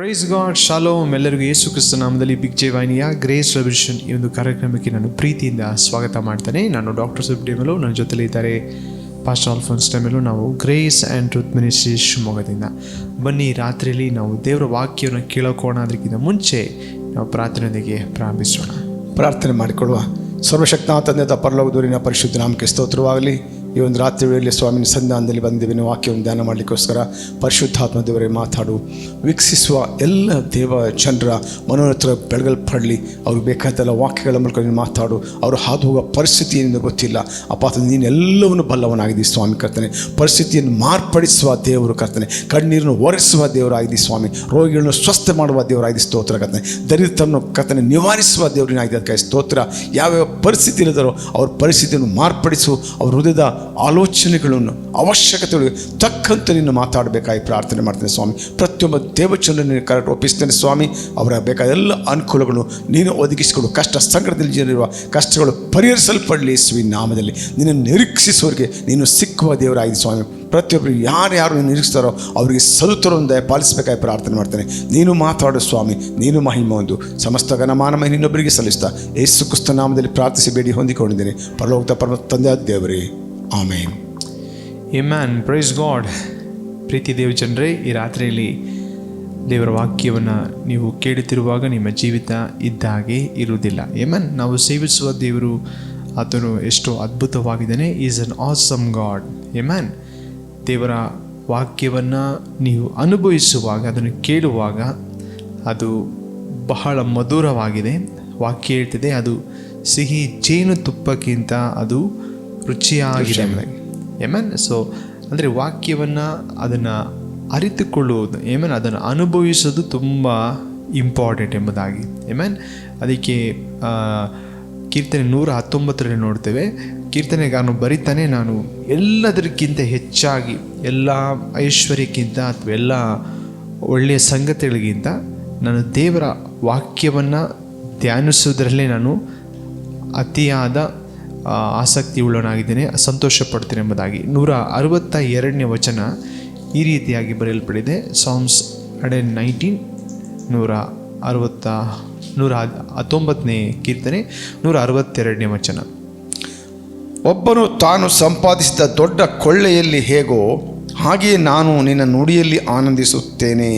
Praise God, shalom. ಎಲ್ಲರಿಗೂ ಯೇಸು ಕ್ರಿಸ್ತ ನಾಮದಲ್ಲಿ big J ವಾಹಿನಿಯ ಗ್ರೇಸ್ ರೆವಲ್ಯೂಷನ್ ಈ ಒಂದು ಕಾರ್ಯಕ್ರಮಕ್ಕೆ ನಾನು ಪ್ರೀತಿಯಿಂದ ಸ್ವಾಗತ ಮಾಡ್ತೇನೆ. ನಾನು ಡಾಕ್ಟರ್ ಸುಬ್ ಡೆಮೆಲೋ, ನನ್ನ ಜೊತೆಲಿ ಇದ್ದಾರೆ ಪಾಸ್ಟರ್ ಆಲ್ಫೋನ್ಸ್ ಡೆಮೆಲೋ. ನಾವು ಗ್ರೇಸ್ ಆ್ಯಂಡ್ ಟ್ರೂತ್ ಮಿನಿಸ್ಟ್ರಿ ಶಿವಮೊಗ್ಗದಿಂದ. ಬನ್ನಿ, ರಾತ್ರಿಯಲ್ಲಿ ನಾವು ದೇವರ ವಾಕ್ಯವನ್ನು ಕೇಳೋಕೋಣ. ಅದಕ್ಕಿಂತ ಮುಂಚೆ ನಾವು ಪ್ರಾರ್ಥನೆಯೊಂದಿಗೆ ಪ್ರಾರಂಭಿಸೋಣ. ಪ್ರಾರ್ಥನೆ ಮಾಡಿಕೊಡುವ. ಸರ್ವಶಕ್ತ ತಂದೆಯ ಪರಲೋಕದೂರಿನ ಪರಿಶುದ್ಧ ನಾಮಕ್ಕೆ ಸ್ತೋತ್ರವಾಗಲಿ. ಈ ಒಂದು ರಾತ್ರಿ ವೇಳೆಯಲ್ಲಿ ಸ್ವಾಮಿನ ಸಂಧಾನದಲ್ಲಿ ಬಂದಿವೆ ವಾಕ್ಯವನ್ನು ಧ್ಯಾನ ಮಾಡಲಿಕ್ಕೋಸ್ಕರ ಪರಿಶುದ್ಧಾತ್ಮ ದೇವರೇ ಮಾತಾಡು. ವೀಕ್ಷಿಸುವ ಎಲ್ಲ ದೇವ ಜನರ ಮನೋರಥ ಬೆಳಗಲ್ಪಡಲಿ. ಅವ್ರಿಗೆ ಬೇಕಾದಲ್ಲ ವಾಕ್ಯಗಳ ಮೂಲಕ ನೀನು ಮಾತಾಡು. ಅವರು ಹಾದು ಹೋಗುವ ಪರಿಸ್ಥಿತಿ ಏನಿದೆ ಗೊತ್ತಿಲ್ಲ ಅಪ್ಪ. ನೀನು ಎಲ್ಲವನ್ನು ಬಲ್ಲವನಾಗಿದ್ದೀವಿ ಸ್ವಾಮಿ ಕರ್ತನೆ. ಪರಿಸ್ಥಿತಿಯನ್ನು ಮಾರ್ಪಡಿಸುವ ದೇವರು ಕರ್ತನೆ. ಕಣ್ಣೀರನ್ನು ಒರೆಸುವ ದೇವರಾಗಿದ್ದೀವಿ ಸ್ವಾಮಿ. ರೋಗಿಗಳನ್ನು ಸ್ವಸ್ಥ ಮಾಡುವ ದೇವರಾಗಿದ್ದಿ ಸ್ತೋತ್ರ ಕರ್ತನೆ. ದರಿದ್ರವನ್ನು ಕರ್ತನೆ ನಿವಾರಿಸುವ ದೇವರಿನಾಗಿದೆ ಅದಕ್ಕೆ ಸ್ತೋತ್ರ. ಯಾವ್ಯಾವ ಪರಿಸ್ಥಿತಿ ಇಲ್ಲದರೋ ಅವ್ರ ಪರಿಸ್ಥಿತಿಯನ್ನು ಮಾರ್ಪಡಿಸು. ಅವ್ರ ಹೃದಯದ ಆಲೋಚನೆಗಳನ್ನು ಅವಶ್ಯಕತೆಗಳಿಗೆ ತಕ್ಕಂತೆ ನೀನು ಮಾತಾಡಬೇಕಾಗಿ ಪ್ರಾರ್ಥನೆ ಮಾಡ್ತೇನೆ ಸ್ವಾಮಿ. ಪ್ರತಿಯೊಬ್ಬ ದೇವಚಂದ್ರನ ಕರೆಕ್ಟ್ ಒಪ್ಪಿಸ್ತೇನೆ ಸ್ವಾಮಿ. ಅವರ ಬೇಕಾದ ಎಲ್ಲ ಅನುಕೂಲಗಳು ನೀನು ಒದಗಿಸಿಕೊಡು. ಕಷ್ಟ ಸಂಕಟದಲ್ಲಿ ಜನರಿರುವ ಕಷ್ಟಗಳು ಪರಿಹರಿಸಲ್ಪಡಲಿ ಯೇಸುವಿ ನಾಮದಲ್ಲಿ. ನಿನ್ನನ್ನು ನಿರೀಕ್ಷಿಸುವವರಿಗೆ ನೀನು ಸಿಕ್ಕುವ ದೇವರಾಗಿದೆ ಸ್ವಾಮಿ. ಪ್ರತಿಯೊಬ್ಬರು ಯಾರ್ಯಾರು ನೀನು ನಿರೀಕ್ಷಿಸ್ತಾರೋ ಅವರಿಗೆ ಸದುತ್ತರವನ್ನು ದಯಪಾಲಿಸಬೇಕಾಗಿ ಪ್ರಾರ್ಥನೆ ಮಾಡ್ತೇನೆ. ನೀನು ಮಾತಾಡು ಸ್ವಾಮಿ. ನೀನು ಮಹಿಮೆ ಒಂದು ಸಮಸ್ತ ಘನಮಾನ ಇನ್ನೊಬ್ಬರಿಗೆ ಸಲ್ಲಿಸ್ತಾ ಯೇಸು ಕ್ರಿಸ್ತ ನಾಮದಲ್ಲಿ ಪ್ರಾರ್ಥಿಸಿ ಬೇಡಿ ಹೊಂದಿಕೊಂಡಿದ್ದೇನೆ. ಪರಲೋಕದ ಪರಮ ತಂದೆಯಾದ ದೇವರೇ, ಆಮೇನ್. ಆಮೆನ್. Praise God. ಪ್ರೀತಿ ದೇವ ಜನರೇ, ಈ ರಾತ್ರಿಯಲ್ಲಿ ದೇವರ ವಾಕ್ಯವನ್ನು ನೀವು ಕೇಳುತ್ತಿರುವಾಗ ನಿಮ್ಮ ಜೀವಿತ ಇದ್ದಾಗೆ ಇರುವುದಿಲ್ಲ. ಆಮೆನ್. ನಾವು ಸೇವಿಸುವ ದೇವರು ಆತನು ಎಷ್ಟೋ ಅದ್ಭುತವಾಗಿದ್ದಾನೆ. Is an awesome God. Amen. ದೇವರ ವಾಕ್ಯವನ್ನು ನೀವು ಅನುಭವಿಸುವಾಗ, ಅದನ್ನು ಕೇಳುವಾಗ ಅದು ಬಹಳ ಮಧುರವಾಗಿದೆ. ವಾಕ್ಯ ಹೇಳ್ತಿದೆ ಅದು ಸಿಹಿ ಜೇನುತುಪ್ಪಕ್ಕಿಂತ ಅದು ರುಚಿಯಾಗಿದೆ. ಆಮೆನ್. ಸೊ ಅಂದರೆ ವಾಕ್ಯವನ್ನು ಅದನ್ನು ಅರಿತುಕೊಳ್ಳುವುದು, ಆಮೆನ್, ಅದನ್ನು ಅನುಭವಿಸೋದು ತುಂಬ ಇಂಪಾರ್ಟೆಂಟ್ ಎಂಬುದಾಗಿ. ಆಮೆನ್. ಅದಕ್ಕೆ ಕೀರ್ತನೆ 119 ನೋಡ್ತೇವೆ. ಕೀರ್ತನೆಗಾರನು ಬರೀತಾನೆ, ನಾನು ಎಲ್ಲದಕ್ಕಿಂತ ಹೆಚ್ಚಾಗಿ ಎಲ್ಲ ಐಶ್ವರ್ಯಕ್ಕಿಂತ ಅಥವಾ ಎಲ್ಲ ಒಳ್ಳೆಯ ಸಂಗತಿಗಳಿಗಿಂತ ನಾನು ದೇವರ ವಾಕ್ಯವನ್ನು ಧ್ಯಾನಿಸುವುದರಲ್ಲೇ ನಾನು ಅತಿಯಾದ ಆಸಕ್ತಿ ಉಳ್ಳವನಾಗಿದ್ದೇನೆ, ಸಂತೋಷ ಪಡ್ತೇನೆ ಎಂಬುದಾಗಿ. 162ನೇ ವಚನ ಈ ರೀತಿಯಾಗಿ ಬರೆಯಲ್ಪಟ್ಟಿದೆ. ಸಾಮ್ಸ್ 119, 119ನೇ ಕೀರ್ತನೆ 162ನೇ ವಚನ. ಒಬ್ಬನು ತಾನು ಸಂಪಾದಿಸಿದ ದೊಡ್ಡ ಕೊಳ್ಳೆಯಲ್ಲಿ ಹೇಗೋ ಹಾಗೆಯೇ ನಾನು ನಿನ್ನ ನುಡಿಯಲ್ಲಿ ಆನಂದಿಸುತ್ತೇನೆ.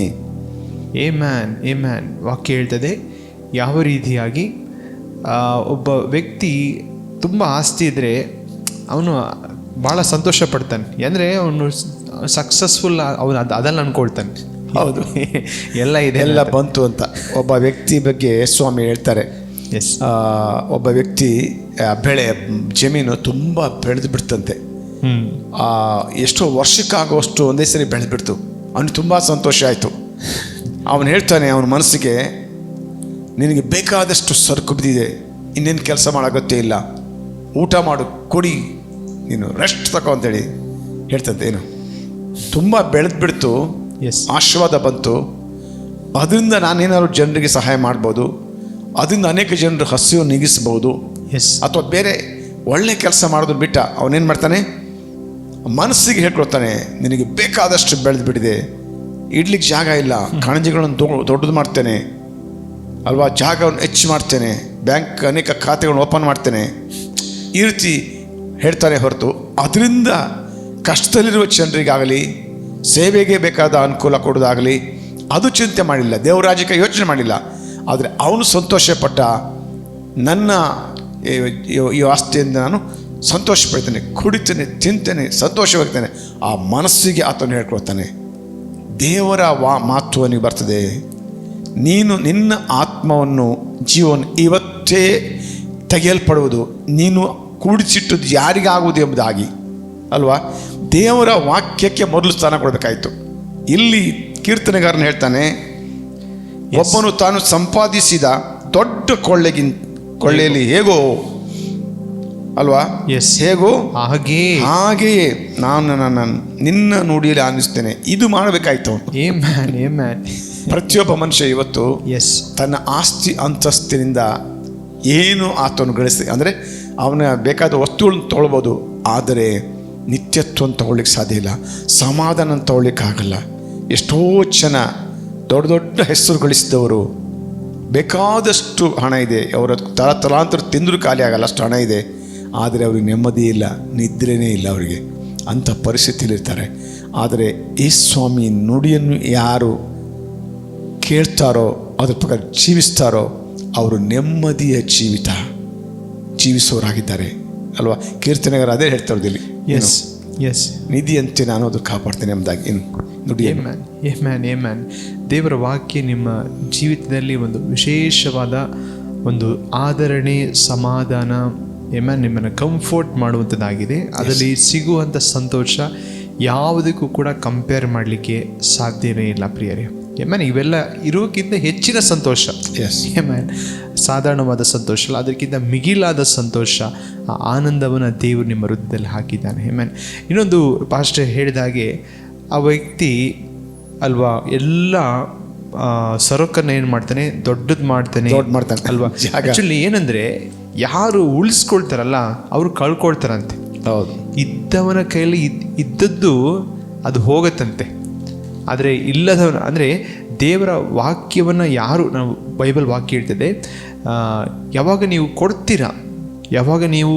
ಆಮೆನ್. ಆಮೆನ್. ವಾಕ್ಯ ಹೇಳ್ತದೆ ಯಾವ ರೀತಿಯಾಗಿ ಒಬ್ಬ ವ್ಯಕ್ತಿ ತುಂಬ ಆಸ್ತಿ ಇದ್ದರೆ ಅವನು ಭಾಳ ಸಂತೋಷ ಪಡ್ತಾನೆ. ಅಂದರೆ ಅವನು ಸಕ್ಸಸ್ಫುಲ್, ಅವನು ಅದೆಲ್ಲ ಅಂದ್ಕೊಳ್ತಾನೆ. ಹೌದು, ಎಲ್ಲ ಇದೆ, ಎಲ್ಲ ಬಂತು ಅಂತ. ಒಬ್ಬ ವ್ಯಕ್ತಿ ಬಗ್ಗೆ ಸ್ವಾಮಿ ಹೇಳ್ತಾರೆ. ಎಸ್. ಒಬ್ಬ ವ್ಯಕ್ತಿ ಬೆಳೆ ಜಮೀನು ತುಂಬ ಬೆಳೆದು ಬಿಡ್ತಂತೆ. ಎಷ್ಟೋ ವರ್ಷಕ್ಕಾಗುವಷ್ಟು ಒಂದೇ ಸರಿ ಬೆಳೆದು ಬಿಡ್ತು. ಅವನಿಗೆ ತುಂಬ ಸಂತೋಷ ಆಯಿತು. ಅವನು ಹೇಳ್ತಾನೆ ಅವನ ಮನಸ್ಸಿಗೆ, ನಿನಗೆ ಬೇಕಾದಷ್ಟು ಸರಕು ಬಿದ್ದಿದೆ, ಇನ್ನೇನು ಕೆಲಸ ಮಾಡೋಗತ್ತೇ ಇಲ್ಲ, ಊಟ ಮಾಡು, ಕೊಡಿ, ನೀನು ರೆಸ್ಟ್ ತಗೋ ಅಂತೇಳಿ ಹೇಳ್ತಂತೆ. ಏನು ತುಂಬ ಬೆಳೆದು ಬಿಡ್ತು. ಎಸ್. ಆಶೀರ್ವಾದ ಬಂತು. ಅದರಿಂದ ನಾನೇನಾದ್ರು ಜನರಿಗೆ ಸಹಾಯ ಮಾಡ್ಬೋದು, ಅದರಿಂದ ಅನೇಕ ಜನರು ಹಸಿವು ನೀಗಿಸ್ಬೋದು. ಎಸ್. ಅಥವಾ ಬೇರೆ ಒಳ್ಳೆ ಕೆಲಸ ಮಾಡೋದು ಬಿಟ್ಟ ಅವನೇನು ಮಾಡ್ತಾನೆ, ಮನಸ್ಸಿಗೆ ಹೇಳ್ಕೊಳ್ತಾನೆ, ನಿನಗೆ ಬೇಕಾದಷ್ಟು ಬೆಳೆದು ಬಿಟ್ಟಿದೆ, ಇಡ್ಲಿಕ್ಕೆ ಜಾಗ ಇಲ್ಲ, ಕಣಜಿಗಳನ್ನು ದೊಡ್ಡದು ಮಾಡ್ತೇನೆ ಅಲ್ವಾ, ಜಾಗವನ್ನು ಹೆಚ್ಚು ಮಾಡ್ತೇನೆ, ಬ್ಯಾಂಕ್ ಅನೇಕ ಖಾತೆಗಳನ್ನು ಓಪನ್ ಮಾಡ್ತೇನೆ, ಈ ರೀತಿ ಹೇಳ್ತಾನೆ ಹೊರತು ಅದರಿಂದ ಕಷ್ಟದಲ್ಲಿರುವ ಜನರಿಗಾಗಲಿ ಸೇವೆಗೆ ಬೇಕಾದ ಅನುಕೂಲ ಕೊಡೋದಾಗಲಿ ಅದು ಚಿಂತೆ ಮಾಡಿಲ್ಲ, ದೇವರಾಜ್ಯಕ್ಕೆ ಯೋಚನೆ ಮಾಡಿಲ್ಲ. ಆದರೆ ಅವನು ಸಂತೋಷಪಟ್ಟ, ನನ್ನ ಈ ಆಸ್ತಿಯಿಂದ ನಾನು ಸಂತೋಷ ಪಡ್ತೇನೆ, ಕುಡಿತೇನೆ, ತಿಂತೇನೆ, ಸಂತೋಷವಾಗಿರ್ತೇನೆ. ಆ ಮನಸ್ಸಿಗೆ ಆತನು ಹೇಳ್ಕೊಳ್ತಾನೆ. ದೇವರ ಮಾತು ಅವನಿಗೆ ಬರ್ತದೆ, ನೀನು ನಿನ್ನ ಆತ್ಮವನ್ನು ಜೀವನ ಇವತ್ತೇ ತೆಗೆಯಲ್ಪಡುವುದು, ನೀನು ಕೂಡಿಸಿಟ್ಟದ್ದು ಯಾರಿಗಾಗುವುದು ಎಂಬುದಾಗಿ ಅಲ್ವಾ. ದೇವರ ವಾಕ್ಯಕ್ಕೆ ಮೊದಲು ಸ್ಥಾನ ಕೊಡಬೇಕಾಯಿತು. ಇಲ್ಲಿ ಕೀರ್ತನೆಗಾರನ ಹೇಳ್ತಾನೆ, ಒಬ್ಬನು ತಾನು ಸಂಪಾದಿಸಿದ ದೊಡ್ಡ ಕೊಳ್ಳೆಯಲ್ಲಿ ಹೇಗೋ ಅಲ್ವಾ, ಎಸ್, ಹೇಗೋ ಹಾಗೆಯೇ ನಾನು ನಿನ್ನ ನುಡಿಯಲ್ಲಿ ಆನಂದಿಸ್ತೇನೆ. ಇದು ಮಾಡಬೇಕಾಯ್ತು. ಆಮೆನ್. ಆಮೆನ್. ಪ್ರತಿಯೊಬ್ಬ ಮನುಷ್ಯ ಇವತ್ತು ಎಸ್ ತನ್ನ ಆಸ್ತಿ ಅಂತಸ್ತಿನಿಂದ ಏನು ಆತನು ಗಳಿಸಿ, ಅಂದರೆ ಅವನ ಬೇಕಾದ ವಸ್ತುಗಳನ್ನು ತೊಗೊಳ್ಬೋದು, ಆದರೆ ನಿತ್ಯತ್ವವನ್ನು ತಗೊಳ್ಳಿಕ್ಕೆ ಸಾಧ್ಯ ಇಲ್ಲ, ಸಮಾಧಾನ ತಗೊಳ್ಳಿಕ್ಕಾಗಲ್ಲ. ಎಷ್ಟೋ ಜನ ದೊಡ್ಡ ದೊಡ್ಡ ಹೆಸರು ಗಳಿಸಿದವರು, ಬೇಕಾದಷ್ಟು ಹಣ ಇದೆ, ಅವರ ತಲಾಂತರ ತಿಂದರೂ ಖಾಲಿ ಆಗಲ್ಲ, ಅಷ್ಟು ಹಣ ಇದೆ. ಆದರೆ ಅವ್ರಿಗೆ ನೆಮ್ಮದಿ ಇಲ್ಲ, ನಿದ್ರೆನೇ ಇಲ್ಲ ಅವರಿಗೆ. ಅಂಥ ಪರಿಸ್ಥಿತಿಲಿರ್ತಾರೆ. ಆದರೆ ಈ ಸ್ವಾಮಿ ನುಡಿಯನ್ನು ಯಾರು ಕೇಳ್ತಾರೋ ಅದ್ರ ಪ್ರಕಾರ ಜೀವಿಸ್ತಾರೋ ಅವರು ನೆಮ್ಮದಿಯ ಜೀವಿತ ಜೀವಿಸೋರಾಗಿದ್ದಾರೆ ಅಲ್ವಾ? ಕೀರ್ತನೆಗಾರ ಅದೇ ಹೇಳ್ತಾರದಿಲ್ಲಿ, ಎಸ್ ಎಸ್, ನಿಧಿಯಂತೆ ನಾನು ಅದು ಕಾಪಾಡ್ತೇನೆ ಎಂಬುದಾಗಿ. ಇನ್ನು ನುಡಿ ಏಮ್ಯಾನ್. ದೇವರ ವಾಕ್ಯ ನಿಮ್ಮ ಜೀವಿತದಲ್ಲಿ ಒಂದು ವಿಶೇಷವಾದ ಒಂದು ಆದರಣೆ, ಸಮಾಧಾನ, ನಿಮ್ಮನ್ನು ಕಂಫರ್ಟ್ ಮಾಡುವಂಥದ್ದಾಗಿದೆ. ಅದರಲ್ಲಿ ಸಿಗುವಂಥ ಸಂತೋಷ ಯಾವುದಕ್ಕೂ ಕೂಡ ಕಂಪೇರ್ ಮಾಡಲಿಕ್ಕೆ ಸಾಧ್ಯವೇ ಇಲ್ಲ ಪ್ರಿಯರೇ. ಇವೆಲ್ಲ ಇರೋಕ್ಕಿಂತ ಹೆಚ್ಚಿನ ಸಂತೋಷ, ಸಾಧಾರಣವಾದ ಸಂತೋಷ ಅಲ್ಲ, ಅದಕ್ಕಿಂತ ಮಿಗಿಲಾದ ಸಂತೋಷ, ಆ ಆನಂದವನ್ನು ದೇವರು ನಿಮ್ಮ ಹೃದಯದಲ್ಲಿ ಹಾಕಿದ್ದಾನೆ. ಇನ್ನೊಂದು ಪಾಸ್ಟರ್ ಹೇಳಿದ ಹಾಗೆ ಆ ವ್ಯಕ್ತಿ ಅಲ್ವಾ ಎಲ್ಲ ಸರಕನ್ನು ಏನು ಮಾಡ್ತಾನೆ, ದೊಡ್ಡದು ಮಾಡ್ತಾನೆ ಅಲ್ವಾ. ಆ್ಯಕ್ಚುಲಿ ಏನಂದರೆ ಯಾರು ಉಳಿಸ್ಕೊಳ್ತಾರಲ್ಲ ಅವರು ಕಳ್ಕೊಳ್ತಾರಂತೆ. ಹೌದು, ಇದ್ದವನ ಕೈಯಲ್ಲಿ ಇದ್ದದ್ದು ಅದು ಹೋಗತ್ತಂತೆ. ಆದರೆ ಇಲ್ಲದವನ ಅಂದರೆ ದೇವರ ವಾಕ್ಯವನ್ನು ಯಾರು, ನಾವು ಬೈಬಲ್ ವಾಕ್ಯ ಹೇಳ್ತದೆ, ಯಾವಾಗ ನೀವು ಕೊಡ್ತೀರಾ, ಯಾವಾಗ ನೀವು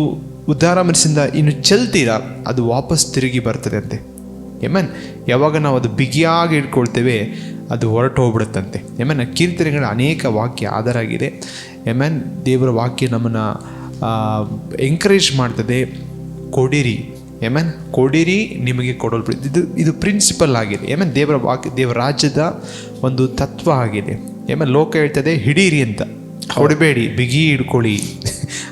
ಉದ್ಧಾರ ಮನಸ್ಸಿಂದ ಇನ್ನು ಚೆಲ್ತೀರಾ, ಅದು ವಾಪಸ್ ತಿರುಗಿ ಬರ್ತದೆ ಅಂತೆ. ಯಾವಾಗ ನಾವು ಅದು ಬಿಗಿಯಾಗಿ ಇಟ್ಕೊಳ್ತೇವೆ ಅದು ಹೊರಟು ಹೋಗ್ಬಿಡುತ್ತಂತೆ. ಕೀರ್ತನೆಗಳ ಅನೇಕ ವಾಕ್ಯ ಆಧಾರ ಆಗಿದೆ. ದೇವರ ವಾಕ್ಯ ನಮ್ಮನ್ನು ಎಂಕರೇಜ್ ಮಾಡ್ತದೆ. ಕೊಡಿರಿ, ಕೊಡಿರಿ ನಿಮಗೆ ಕೊಡಲ್ಪಡುತ್ತೆ. ಇದು ಪ್ರಿನ್ಸಿಪಲ್ ಆಗಿದೆ. ದೇವರ ವಾಕ್ಯ, ದೇವರ ರಾಜ್ಯದ ಒಂದು ತತ್ವ ಆಗಿದೆ. ಲೋಕ ಹೇಳ್ತದೆ ಹಿಡೀರಿ ಅಂತ, ಕೊಡಬೇಡಿ, ಬಿಗಿ ಹಿಡ್ಕೊಳ್ಳಿ.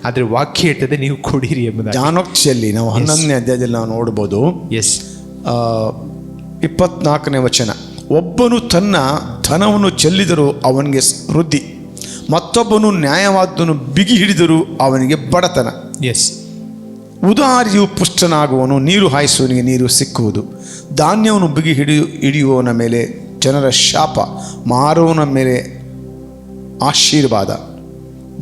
ಆದರೆ ವಾಕ್ಯ ಹೇಳ್ತದೆ ನೀವು ಕೊಡಿರಿ ಎಂಬುದು. ಜ್ಞಾನೋಕ್ತಿಯಲ್ಲಿ ನಾವು 11ನೇ ಅಧ್ಯಾಯದಲ್ಲಿ ನಾವು ನೋಡ್ಬೋದು. 24ನೇ ವಚನ, ಒಬ್ಬನು ತನ್ನ ಧನವನ್ನು ಚೆಲ್ಲಿದರೂ ಅವನಿಗೆ ವೃದ್ಧಿ, ಮತ್ತೊಬ್ಬನು ನ್ಯಾಯವಾದನು ಬಿಗಿ ಹಿಡಿದರೂ ಅವನಿಗೆ ಬಡತನ. ಉದಾರಿಯು ಪುಷ್ಟನಾಗುವನು, ನೀರು ಹಾಯಿಸುವವನಿಗೆ ನೀರು ಸಿಕ್ಕುವುದು. ಧಾನ್ಯವನ್ನು ಬಿಗಿ ಹಿಡಿಯುವವನ ಮೇಲೆ ಜನರ ಶಾಪ, ಮಾರುವವನ ಮೇಲೆ ಆಶೀರ್ವಾದ.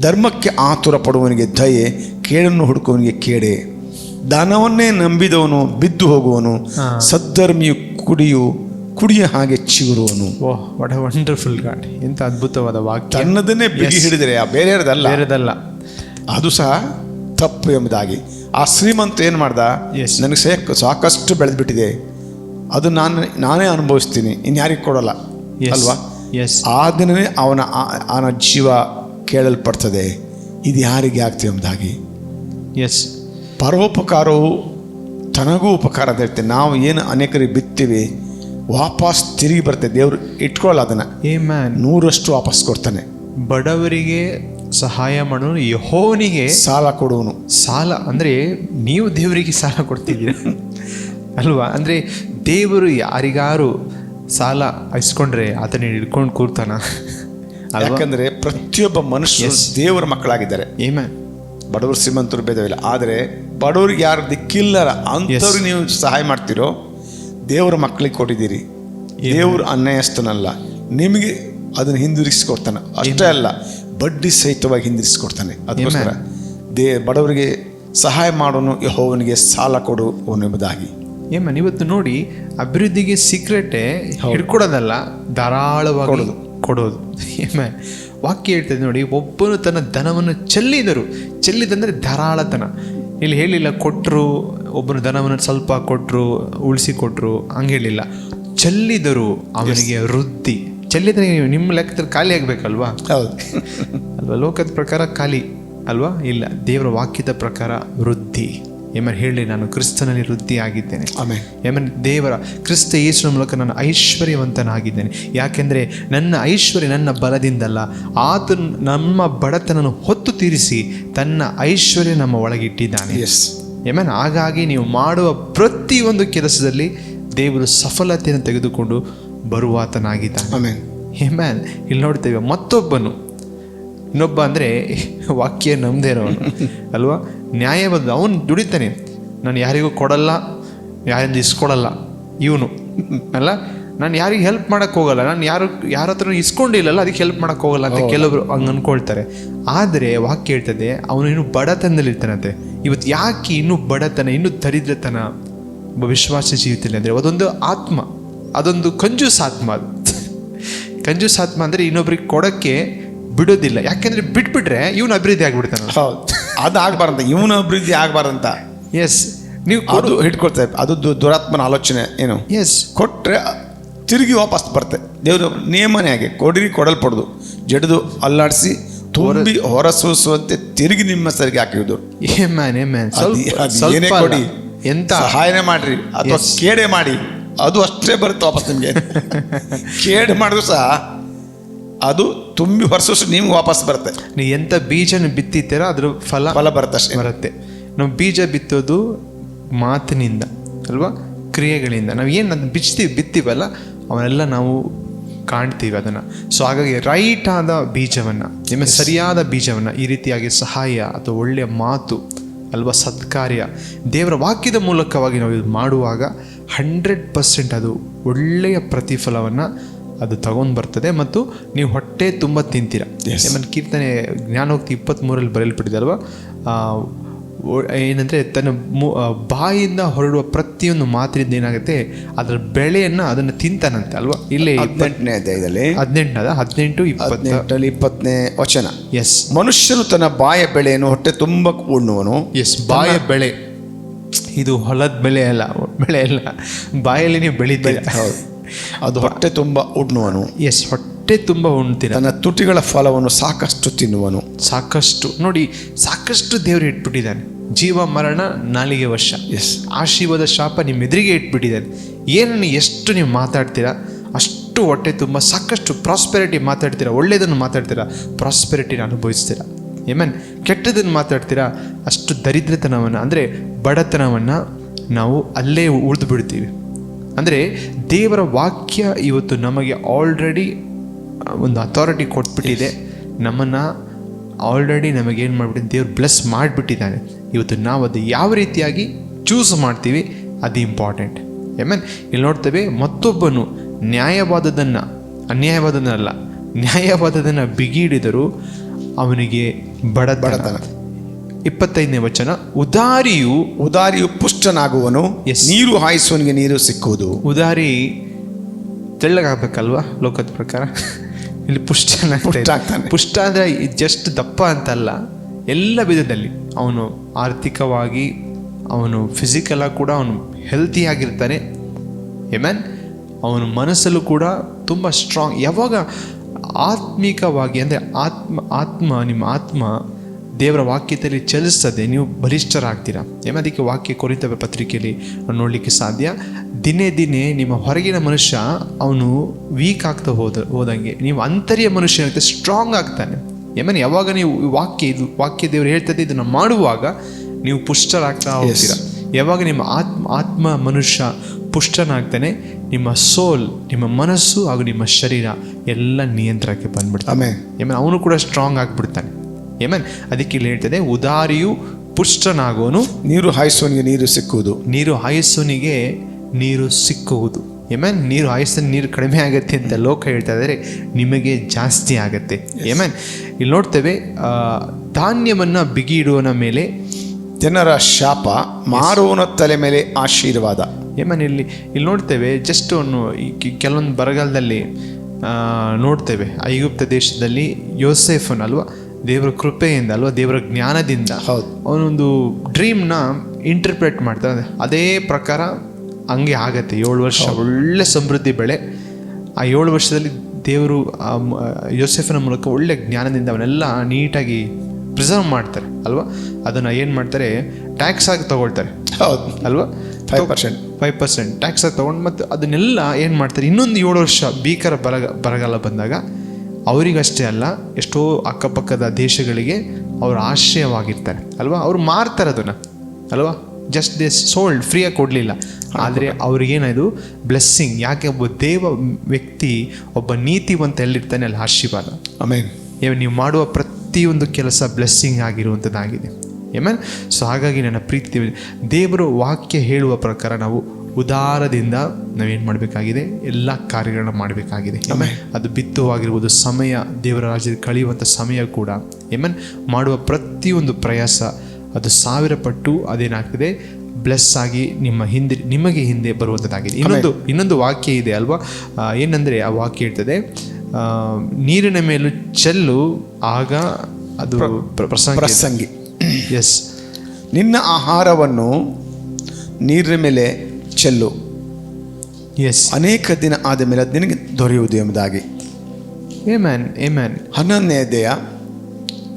ಧರ್ಮಕ್ಕೆ ಆತುರ ಪಡುವವನಿಗೆ ದಯೆ, ಕೇಡನ್ನು ಹುಡುಕುವವನಿಗೆ ಕೇಡೆ. ಧನವನ್ನೇ ನಂಬಿದವನು ಬಿದ್ದು ಹೋಗುವನು, ಸದ್ಧರ್ಮಿಯು ಕುಡಿಯ ಹಾಗೆ ಚಿಗುರುವನು. ಓಹ್, ವಾಟ್ ಎ ವಂಡರ್ಫುಲ್ ಗಾಡ್! ಎಂಥ ಅದ್ಭುತವಾದ ವಾಕ್ಯ. ತನ್ನದನ್ನೇ ಬಿಗಿ ಹಿಡಿದರೆ ಬೇರೆಯದಲ್ಲ, ಅದು ಸಹ ತಪ್ಪು ಎಂಬುದಾಗಿ. ಆ ಶ್ರೀಮಂತ ಏನು ಮಾಡ್ದ, ನನಗೆ ಸಾಕಷ್ಟು ಬೆಳೆದ್ಬಿಟ್ಟಿದೆ, ಅದು ನಾನೇ ಅನುಭವಿಸ್ತೀನಿ, ಇನ್ಯಾರಿಗೆ ಕೊಡೋಲ್ಲ ಅಲ್ವಾ? ಆ ದಿನವೇ ಅವನ ಜೀವ ಕೇಳಲ್ಪಡ್ತದೆ. ಇದು ಯಾರಿಗೆ ಆಗ್ತದೆ ಎಂಬುದಾಗಿ. ಪರೋಪಕಾರವು ತನಗೂ ಉಪಕಾರ ಅಂತ ಹೇಳ್ತೇವೆ. ನಾವು ಏನು ಅನೇಕರಿಗೆ ಬಿತ್ತೀವಿ ವಾಪಸ್ ತಿರುಗಿ ಬರ್ತದೆ. ದೇವರು ಇಟ್ಕೊಳ್ಳಲ್ಲ ಅದನ್ನು, 100% ವಾಪಸ್ ಕೊಡ್ತಾನೆ. ಬಡವರಿಗೆ ಸಹಾಯ ಮಾಡೋನು ಯೆಹೋವನಿಗೆ ಸಾಲ ಕೊಡುವನು. ಸಾಲ ಅಂದರೆ ನೀವು ದೇವರಿಗೆ ಸಾಲ ಕೊಡ್ತಿದ್ದೀರ ಅಲ್ವಾ? ಅಂದರೆ ದೇವರು ಯಾರಿಗಾರು ಸಾಲ ಇಸ್ಕೊಂಡ್ರೆ ಆತನ ಹಿಡ್ಕೊಂಡು ಕೂರ್ತಾನ? ಯಾಕಂದರೆ ಪ್ರತಿಯೊಬ್ಬ ಮನುಷ್ಯ ದೇವರ ಮಕ್ಕಳಾಗಿದ್ದಾರೆ. ಬಡವರು ಶ್ರೀಮಂತರು ಭೇದವಿಲ್ಲ. ಆದರೆ ಬಡವರಿಗೆ ಯಾರು ದಿಕ್ಕಿಲ್ಲರ ಅಂಥವ್ರಿಗೆ ನೀವು ಸಹಾಯ ಮಾಡ್ತೀರೋ ದೇವರ ಮಕ್ಕಳಿಗೆ ಕೊಟ್ಟಿದ್ದೀರಿ. ದೇವರು ಅನ್ಯಾಯಸ್ಥನಲ್ಲ, ನಿಮಗೆ ಅದನ್ನು ಹಿಂದಿರುಗಿಸ್ಕೊಡ್ತಾನೆ. ಅಷ್ಟೇ ಅಲ್ಲ, ಬಡ್ಡಿ ಸಹಿತವಾಗಿ ಹಿಂದಿರಿಸಿಕೊಡ್ತಾನೆ. ಅದಕ್ಕೋಸ್ಕರ ಬಡವರಿಗೆ ಸಹಾಯ ಮಾಡೋನು ಯೆಹೋವನಿಗೆ ಸಾಲ ಕೊಡುವನು ಎಂಬುದಾಗಿ. ಇವತ್ತು ನೋಡಿ, ಅಭಿವೃದ್ಧಿಗೆ ಸೀಕ್ರೆಟೇ ಹಿಡ್ಕೊಡೋದಲ್ಲ, ಧಾರಾಳವಾಗಿ ಕೊಡೋದು. ವಾಕ್ಯ ಹೇಳ್ತದೆ ನೋಡಿ, ಒಬ್ಬನು ತನ್ನ ಧನವನ್ನು ಚೆಲ್ಲಿದಂದರೆ ಧಾರಾಳತನ. ಇಲ್ಲಿ ಹೇಳಿಲ್ಲ ಕೊಟ್ಟರು, ಒಬ್ಬನು ಧನವನ್ನು ಸ್ವಲ್ಪ ಕೊಟ್ಟರು, ಉಳಿಸಿ ಕೊಟ್ಟರು, ಹಂಗೆ ಹೇಳಿಲ್ಲ. ಚೆಲ್ಲಿದರು ಅವನಿಗೆ ವೃದ್ಧಿ. ಚೆಲ್ಲಿದ್ರೆ ನಿಮ್ಮ ಲೆಕ್ಕದಲ್ಲಿ ಖಾಲಿ ಆಗಬೇಕಲ್ವಾ? ಹೌದು ಅಲ್ವಾ? ಲೋಕದ ಪ್ರಕಾರ ಖಾಲಿ ಅಲ್ವಾ? ಇಲ್ಲ, ದೇವರ ವಾಕ್ಯದ ಪ್ರಕಾರ ವೃದ್ಧಿ. ಹೇಳಿ, ನಾನು ಕ್ರಿಸ್ತನಲ್ಲಿ ವೃದ್ಧಿ ಆಗಿದ್ದೇನೆ. ದೇವರ ಕ್ರಿಸ್ತ ಯೇಸುವಿನ ಮೂಲಕ ನಾನು ಐಶ್ವರ್ಯವಂತನಾಗಿದ್ದೇನೆ. ಯಾಕೆಂದರೆ ನನ್ನ ಐಶ್ವರ್ಯ ನನ್ನ ಬಲದಿಂದಲ್ಲ, ಆತನು ನಮ್ಮ ಬಡತನನ್ನು ಹೊತ್ತು ತೀರಿಸಿ ತನ್ನ ಐಶ್ವರ್ಯ ನಮ್ಮ ಒಳಗಿಟ್ಟಿದ್ದಾನೆ. ಹಾಗಾಗಿ ನೀವು ಮಾಡುವ ಪ್ರತಿಯೊಂದು ಕೆಲಸದಲ್ಲಿ ದೇವರು ಸಫಲತೆಯನ್ನು ತೆಗೆದುಕೊಂಡು ಬರುವಾತನಾಗಿದ್ದಾನೆ. ಇಲ್ಲಿ ನೋಡ್ತೇವೆ, ಇನ್ನೊಬ್ಬ ಅಂದರೆ ವಾಕ್ಯ ನಮ್ಮದೇ ಇರೋನು ಅಲ್ವಾ? ನ್ಯಾಯಬದ್ಧ, ಅವನು ದುಡಿತಾನೆ, ನಾನು ಯಾರಿಗೂ ಕೊಡಲ್ಲ, ಯಾರಿಂದ ಇಸ್ಕೊಡಲ್ಲ ಇವನು ಅಲ್ಲ, ನಾನು ಯಾರಿಗೆ ಹೆಲ್ಪ್ ಮಾಡೋಕ್ಕೆ ಹೋಗಲ್ಲ, ನಾನು ಯಾರ ಹತ್ರ ಇಸ್ಕೊಂಡಿಲ್ಲಲ್ಲ ಅದಕ್ಕೆ ಹೆಲ್ಪ್ ಮಾಡೋಕ್ಕೆ ಹೋಗಲ್ಲ ಅಂತ ಕೆಲವರು ಹಂಗೆ ಅಂದ್ಕೊಳ್ತಾರೆ. ಆದರೆ ವಾಕ್ಯ ಹೇಳ್ತದೆ ಅವನು ಇನ್ನೂ ಬಡತನದಲ್ಲಿರ್ತಾನಂತೆ. ಇವತ್ತು ಯಾಕೆ ಇನ್ನೂ ಬಡತನ, ಇನ್ನೂ ದರಿದ್ರತನ ವಿಶ್ವಾಸ ಜೀವಿತದಲ್ಲಿ ಅಂದರೆ ಅದೊಂದು ಆತ್ಮ, ಅದೊಂದು ಕಂಜೂಸ್ ಆತ್ಮ. ಅದು ಕಂಜೂಸ್ ಆತ್ಮ ಅಂದರೆ ಇನ್ನೊಬ್ರಿಗೆ ಕೊಡೋಕ್ಕೆ ಬಿಡೋದಿಲ್ಲ. ಯಾಕೆಂದರೆ ಬಿಟ್ಬಿಟ್ರೆ ಇವನು ಅಭಿವೃದ್ಧಿ ಆಗಿಬಿಡ್ತಾನೆ. ಹೌದು, ಅದು ಆಗಬಾರ್ದಂತ, ಇವನ ಅಭಿವೃದ್ಧಿ ಆಗಬಾರ್ದಂತ. ಎಸ್, ನೀವು ಅದು ಹಿಡ್ಕೊಳ್ತೇವೆ. ಅದು ದುರಾತ್ಮನ ಆಲೋಚನೆ. ಏನು, ಎಸ್, ಕೊಟ್ಟರೆ ತಿರುಗಿ ವಾಪಸ್ ಬರುತ್ತೆ. ದೇವರು ನಿಯಮನೇ ಹಾಗೆ, ಕೊಡಿರಿ ಕೊಡಲ್ಪಡೋದು, ಜಡಿದು ಅಲ್ಲಾಡಿಸಿ ತುಂಬಿ ಹೊರಸೂಸುವಂತೆ ತಿರುಗಿ ನಿಮ್ಮ ಸರಿಗೆ ಹಾಕಿದ್ದು. ಏನೇ ಕೊಡಿ, ಎಂತ ಸಹಾಯನೇ ಮಾಡ್ರಿ ಅಥವಾ ಕೇಡೆ ಮಾಡಿ, ಅದು ಅಷ್ಟೇ ಬರುತ್ತೆ ವಾಪಸ್ ನಿಮಗೆ. ಕೇಡೆ ಮಾಡಿದ್ರು ಸಹ ಅದು ತುಂಬಿ ಹೊರಸೂಸು ನಿಮ್ಗೆ ವಾಪಸ್ ಬರುತ್ತೆ. ನೀವು ಎಂಥ ಬೀಜನ ಬಿತ್ತಿದ್ದೀರ ಅದ್ರ ಫಲ ಬರುತ್ತೆ ಅಷ್ಟೇ. ಬರುತ್ತೆ. ನಾವು ಬೀಜ ಬಿತ್ತೋದು ಮಾತಿನಿಂದ ಅಲ್ವಾ, ಕ್ರಿಯೆಗಳಿಂದ. ನಾವು ಏನು ಅದನ್ನು ಬಿತ್ತೀವಲ್ಲ ಅವನ್ನೆಲ್ಲ ನಾವು ಕಾಣ್ತೀವಿ ಅದನ್ನು. ಸೊ ಹಾಗಾಗಿ ರೈಟ್ ಆದ ಬೀಜವನ್ನು, ನಿಮ್ಮ ಸರಿಯಾದ ಬೀಜವನ್ನು, ಈ ರೀತಿಯಾಗಿ ಸಹಾಯ ಅಥವಾ ಒಳ್ಳೆಯ ಮಾತು ಅಲ್ವಾ, ಸತ್ಕಾರ್ಯ, ದೇವರ ವಾಕ್ಯದ ಮೂಲಕವಾಗಿ ನಾವು ಇದು ಮಾಡುವಾಗ 100% ಅದು ಒಳ್ಳೆಯ ಪ್ರತಿಫಲವನ್ನು ಅದು ತಗೊಂಡು ಬರ್ತದೆ ಮತ್ತು ನೀವು ಹೊಟ್ಟೆ ತುಂಬ ತಿಂತೀರ. ಕೀರ್ತನೆ ಜ್ಞಾನೋಕ್ತಿ 23 ಬರೆಯಲ್ಪಟ್ಟಿದೆ ಅಲ್ವಾ, ಏನಂದರೆ ತನ್ನ ಬಾಯಿಂದ ಹೊರಡುವ ಪ್ರತಿಯೊಂದು ಮಾತಿನಿಂದ ಏನಾಗುತ್ತೆ, ಅದರ ಬೆಳೆಯನ್ನು ಅದನ್ನು ತಿಂತಾನಂತೆ ಅಲ್ವಾ. ಇಲ್ಲಿ 18ನೇ ಅಧ್ಯಾಯದಲ್ಲಿ 18 ವಚನ. ಎಸ್, ಮನುಷ್ಯನು ತನ್ನ ಬಾಯ ಬೆಳೆಯನ್ನು ಹೊಟ್ಟೆ ತುಂಬ ಉಣ್ಣುವನು. ಎಸ್, ಬಾಯ ಬೆಳೆ, ಇದು ಹೊಲದ ಬೆಳೆ ಅಲ್ಲ, ಬಾಯಲ್ಲಿ ನೀವು ಬೆಳೀತೀರ. ಹೌದು, ಅದು ಹೊಟ್ಟೆ ತುಂಬ ಉಣ್ಣುವನು. ಎಸ್, ಹೊಟ್ಟೆ ತುಂಬ ಉಣ್ತೀರ. ತನ್ನ ತುಟಿಗಳ ಫಲವನ್ನು ಸಾಕಷ್ಟು ತಿನ್ನುವನು. ಸಾಕಷ್ಟು ನೋಡಿ, ಸಾಕಷ್ಟು ದೇವರು ಇಟ್ಬಿಟ್ಟಿದ್ದಾನೆ. ಜೀವ ಮರಣ ನಾಲಿಗೆ ವಶ. ಎಸ್, ಆಶೀರ್ವಾದ ಶಾಪ ನಿಮ್ಮ ಎದುರಿಗೆ ಇಟ್ಬಿಟ್ಟಿದ್ದಾನೆ. ಏನನ್ನು ಎಷ್ಟು ನೀವು ಮಾತಾಡ್ತೀರಾ ಅಷ್ಟು ಹೊಟ್ಟೆ ತುಂಬ ಸಾಕಷ್ಟು ಪ್ರಾಸ್ಪೆರಿಟಿ ಮಾತಾಡ್ತೀರಾ, ಒಳ್ಳೆಯದನ್ನು ಮಾತಾಡ್ತೀರಾ, ಪ್ರಾಸ್ಪೆರಿಟಿನ ಅನುಭವಿಸ್ತೀರಾ. ಏಮನ್, ಕೆಟ್ಟದನ್ನು ಮಾತಾಡ್ತೀರಾ ಅಷ್ಟು ದರಿದ್ರತನವನ್ನು ಅಂದರೆ ಬಡತನವನ್ನು ನಾವು ಅಲ್ಲೇ ಉಳಿದು ಬಿಡ್ತೀವಿ. ಅಂದರೆ ದೇವರ ವಾಕ್ಯ ಇವತ್ತು ನಮಗೆ ಆಲ್ರೆಡಿ ಒಂದು ಅಥಾರಿಟಿ ಕೊಟ್ಬಿಟ್ಟಿದೆ. ನಮ್ಮನ್ನು ಆಲ್ರೆಡಿ ನಮಗೇನು ಮಾಡಿಬಿಟ್ಟಿದೆ, ದೇವ್ರು ಬ್ಲೆಸ್ ಮಾಡಿಬಿಟ್ಟಿದ್ದಾನೆ. ಇವತ್ತು ನಾವು ಅದು ಯಾವ ರೀತಿಯಾಗಿ ಚೂಸ್ ಮಾಡ್ತೀವಿ ಅದು ಇಂಪಾರ್ಟೆಂಟ್. ಏಮನ್, ಇಲ್ಲಿ ನೋಡ್ತೇವೆ, ಮತ್ತೊಬ್ಬನು ನ್ಯಾಯವಾದದನ್ನು ಬಿಗಿ ಹಿಡಿದರೂ ಅವನಿಗೆ ಬಡತನ. 25ನೇ ವಚನ, ಉದಾರಿಯು ಪುಷ್ಟನಾಗುವನು, ನೀರು ಹಾಯಿಸುವನಿಗೆ ನೀರು ಸಿಕ್ಕುವುದು. ಉದಾರಿ ತೆಳ್ಳಗಾಗಬೇಕಲ್ವಾ ಲೋಕದ ಪ್ರಕಾರ. ಇಲ್ಲಿ ಪುಷ್ಟ ಅಂದರೆ ಜಸ್ಟ್ ದಪ್ಪ ಅಂತಲ್ಲ, ಎಲ್ಲ ವಿಧದಲ್ಲಿ ಅವನು ಆರ್ಥಿಕವಾಗಿ, ಅವನು ಫಿಸಿಕಲಾಗಿ ಕೂಡ ಅವನು ಹೆಲ್ತಿಯಾಗಿರ್ತಾನೆ. ಏಮನ್, ಅವನ ಮನಸ್ಸಲ್ಲೂ ಕೂಡ ತುಂಬ ಸ್ಟ್ರಾಂಗ್. ಯಾವಾಗ ಆತ್ಮಿಕವಾಗಿ ಅಂದರೆ ನಿಮ್ಮ ಆತ್ಮ ದೇವರ ವಾಕ್ಯದಲ್ಲಿ ಚಲಿಸ್ತದೆ, ನೀವು ಬಲಿಷ್ಠರಾಗ್ತೀರಾ. ಅದಕ್ಕೆ ವಾಕ್ಯ ಕೊರಿಂಥ ಪತ್ರಿಕೆಯಲ್ಲಿ ನೋಡಲಿಕ್ಕೆ ಸಾಧ್ಯ. ದಿನೇ ದಿನೇ ನಿಮ್ಮ ಹೊರಗಿನ ಮನುಷ್ಯ ಅವನು ವೀಕ್ ಆಗ್ತಾ ಹೋದಂಗೆ ನೀವು ಅಂತರ್ಯ ಮನುಷ್ಯ ಏನಾಗುತ್ತೆ, ಸ್ಟ್ರಾಂಗ್ ಆಗ್ತಾನೆ. ಯಾವಾಗ ನೀವು ವಾಕ್ಯ ದೇವರು ಹೇಳ್ತದೆ ಇದನ್ನು ಮಾಡುವಾಗ ನೀವು ಪುಷ್ಟರಾಗ್ತಾ ಹೋಗ್ತೀರಾ. ಯಾವಾಗ ನಿಮ್ಮ ಆತ್ಮ ಮನುಷ್ಯ ಪುಷ್ಟನಾಗ್ತಾನೆ, ನಿಮ್ಮ ಸೋಲ್, ನಿಮ್ಮ ಮನಸ್ಸು ಹಾಗೂ ನಿಮ್ಮ ಶರೀರ ಎಲ್ಲ ನಿಯಂತ್ರಣಕ್ಕೆ ಬಂದ್ಬಿಡ್ತಾನೆ. ಅವನು ಕೂಡ ಸ್ಟ್ರಾಂಗ್ ಆಗಿಬಿಡ್ತಾನೆ. ಅದಕ್ಕೆ ಇಲ್ಲಿ ಹೇಳ್ತದೆ, ಉದಾರಿಯು ಪುಷ್ಟನಾಗುವನು, ನೀರು ಹಾಯಿಸುವನಿಗೆ ನೀರು ಸಿಕ್ಕುವುದು. ನೀರು ಹಾಯಿಸಿದ ನೀರು ಕಡಿಮೆ ಆಗುತ್ತೆ ಅಂತ ಲೋಕ ಹೇಳ್ತಾ ಇದ್ದಾರೆ, ನಿಮಗೆ ಜಾಸ್ತಿ ಆಗತ್ತೆ. ಇಲ್ಲಿ ನೋಡ್ತೇವೆ, ಧಾನ್ಯವನ್ನು ಬಿಗಿ ಇಡುವನ ಮೇಲೆ ಜನರ ಶಾಪ, ಮಾರುವನ ತಲೆ ಮೇಲೆ ಆಶೀರ್ವಾದ. ಇಲ್ಲಿ ನೋಡ್ತೇವೆ, ಜಸ್ಟ್ ಕೆಲವೊಂದು ಬರಗಾಲದಲ್ಲಿ ನೋಡ್ತೇವೆ, ಐಗುಪ್ತ ದೇಶದಲ್ಲಿ ಯೋಸೇಫನ್ ಅಲ್ವಾ, ದೇವರ ಕೃಪೆಯಿಂದ ಅಲ್ವಾ, ದೇವರ ಜ್ಞಾನದಿಂದ ಅವನೊಂದು ಡ್ರೀಮ್ನ ಇಂಟರ್ಪ್ರೆಟ್ ಮಾಡ್ತಾರೆ. ಅದೇ ಪ್ರಕಾರ ಹಂಗೆ ಆಗತ್ತೆ. 7 ವರ್ಷ ಒಳ್ಳೆ ಸಮೃದ್ಧಿ ಬೆಳೆ. ಆ 7 ವರ್ಷದಲ್ಲಿ ದೇವರು ಯೋಸೆಫನ ಮೂಲಕ ಒಳ್ಳೆ ಜ್ಞಾನದಿಂದ ಅವನ್ನೆಲ್ಲ ನೀಟಾಗಿ ಪ್ರಿಸರ್ವ್ ಮಾಡ್ತಾರೆ ಅಲ್ವಾ. ಅದನ್ನು ಏನು ಮಾಡ್ತಾರೆ, ಟ್ಯಾಕ್ಸ್ ಆಗಿ ತಗೊಳ್ತಾರೆ ಅಲ್ವಾ, 5% ಟ್ಯಾಕ್ಸ್ ಆಗಿ ತೊಗೊಂಡು ಮತ್ತು ಅದನ್ನೆಲ್ಲ ಏನು ಮಾಡ್ತಾರೆ, ಇನ್ನೊಂದು 7 ವರ್ಷ ಭೀಕರ ಬರಗಾಲ ಬಂದಾಗ ಅವರಿಗಷ್ಟೇ ಅಲ್ಲ, ಎಷ್ಟೋ ಅಕ್ಕಪಕ್ಕದ ದೇಶಗಳಿಗೆ ಅವರು ಆಶ್ರಯವಾಗಿರ್ತಾರೆ ಅಲ್ವಾ. ಅವರು ಮಾರ್ತಾರೆ ಅದನ್ನು ಅಲ್ವಾ, ಜಸ್ಟ್ ದೇ ಸೋಲ್ಡ್, ಫ್ರೀಯಾಗಿ ಕೊಡಲಿಲ್ಲ. ಆದರೆ ಅವ್ರಿಗೇನಾಯ್ತು, ಬ್ಲೆಸ್ಸಿಂಗ್. ಯಾಕೆ, ಒಬ್ಬ ದೇವ ವ್ಯಕ್ತಿ, ಒಬ್ಬ ನೀತಿವಂತ ಎಲ್ಲಿರ್ತಾನೆ ಅಲ್ಲಿ ಆಶೀರ್ವಾದ. ನೀವು ಮಾಡುವ ಪ್ರತಿಯೊಂದು ಕೆಲಸ ಬ್ಲೆಸ್ಸಿಂಗ್ ಆಗಿರುವಂಥದ್ದಾಗಿದೆ. ಸೊ ಹಾಗಾಗಿ ನನ್ನ ಪ್ರೀತಿ, ದೇವರು ವಾಕ್ಯ ಹೇಳುವ ಪ್ರಕಾರ ನಾವು ಉದಾರದಿಂದ ನಾವೇನು ಮಾಡಬೇಕಾಗಿದೆ, ಎಲ್ಲ ಕಾರ್ಯಗಳನ್ನ ಮಾಡಬೇಕಾಗಿದೆ. ಅದು ಬಿತ್ತುವಾಗಿರ್ಬೋದು, ಸಮಯ, ದೇವರ ರಾಜ್ಯದಲ್ಲಿ ಕಳೆಯುವಂಥ ಸಮಯ ಕೂಡ ಮಾಡುವ ಪ್ರತಿಯೊಂದು ಪ್ರಯಾಸ ಅದು 1000 ಪಟ್ಟು ಅದೇನಾಗ್ತದೆ, ಬ್ಲೆಸ್ ಆಗಿ ನಿಮಗೆ ಹಿಂದೆ ಬರುವಂಥದ್ದಾಗಿದೆ. ಇನ್ನೊಂದು ವಾಕ್ಯ ಇದೆ ಅಲ್ವಾ, ಏನಂದರೆ ಆ ವಾಕ್ಯ ಹೇಳ್ತದೆ, ನೀರಿನ ಮೇಲೂ ಚೆಲ್ಲು, ಆಗ ಅದು ಪ್ರಸಂಗಿ. ಎಸ್. ನಿನ್ನ ಆಹಾರವನ್ನು ನೀರಿನ ಮೇಲೆ ಚೆಲ್ಲು, ಎಸ್. ಅನೇಕ ದಿನ ಆದ ಮೇಲೆ ಅದು ನಿನಗೆ ದೊರೆಯುವುದು ಎಂಬುದಾಗಿ. Amen, amen. 11ನೇದೆಯ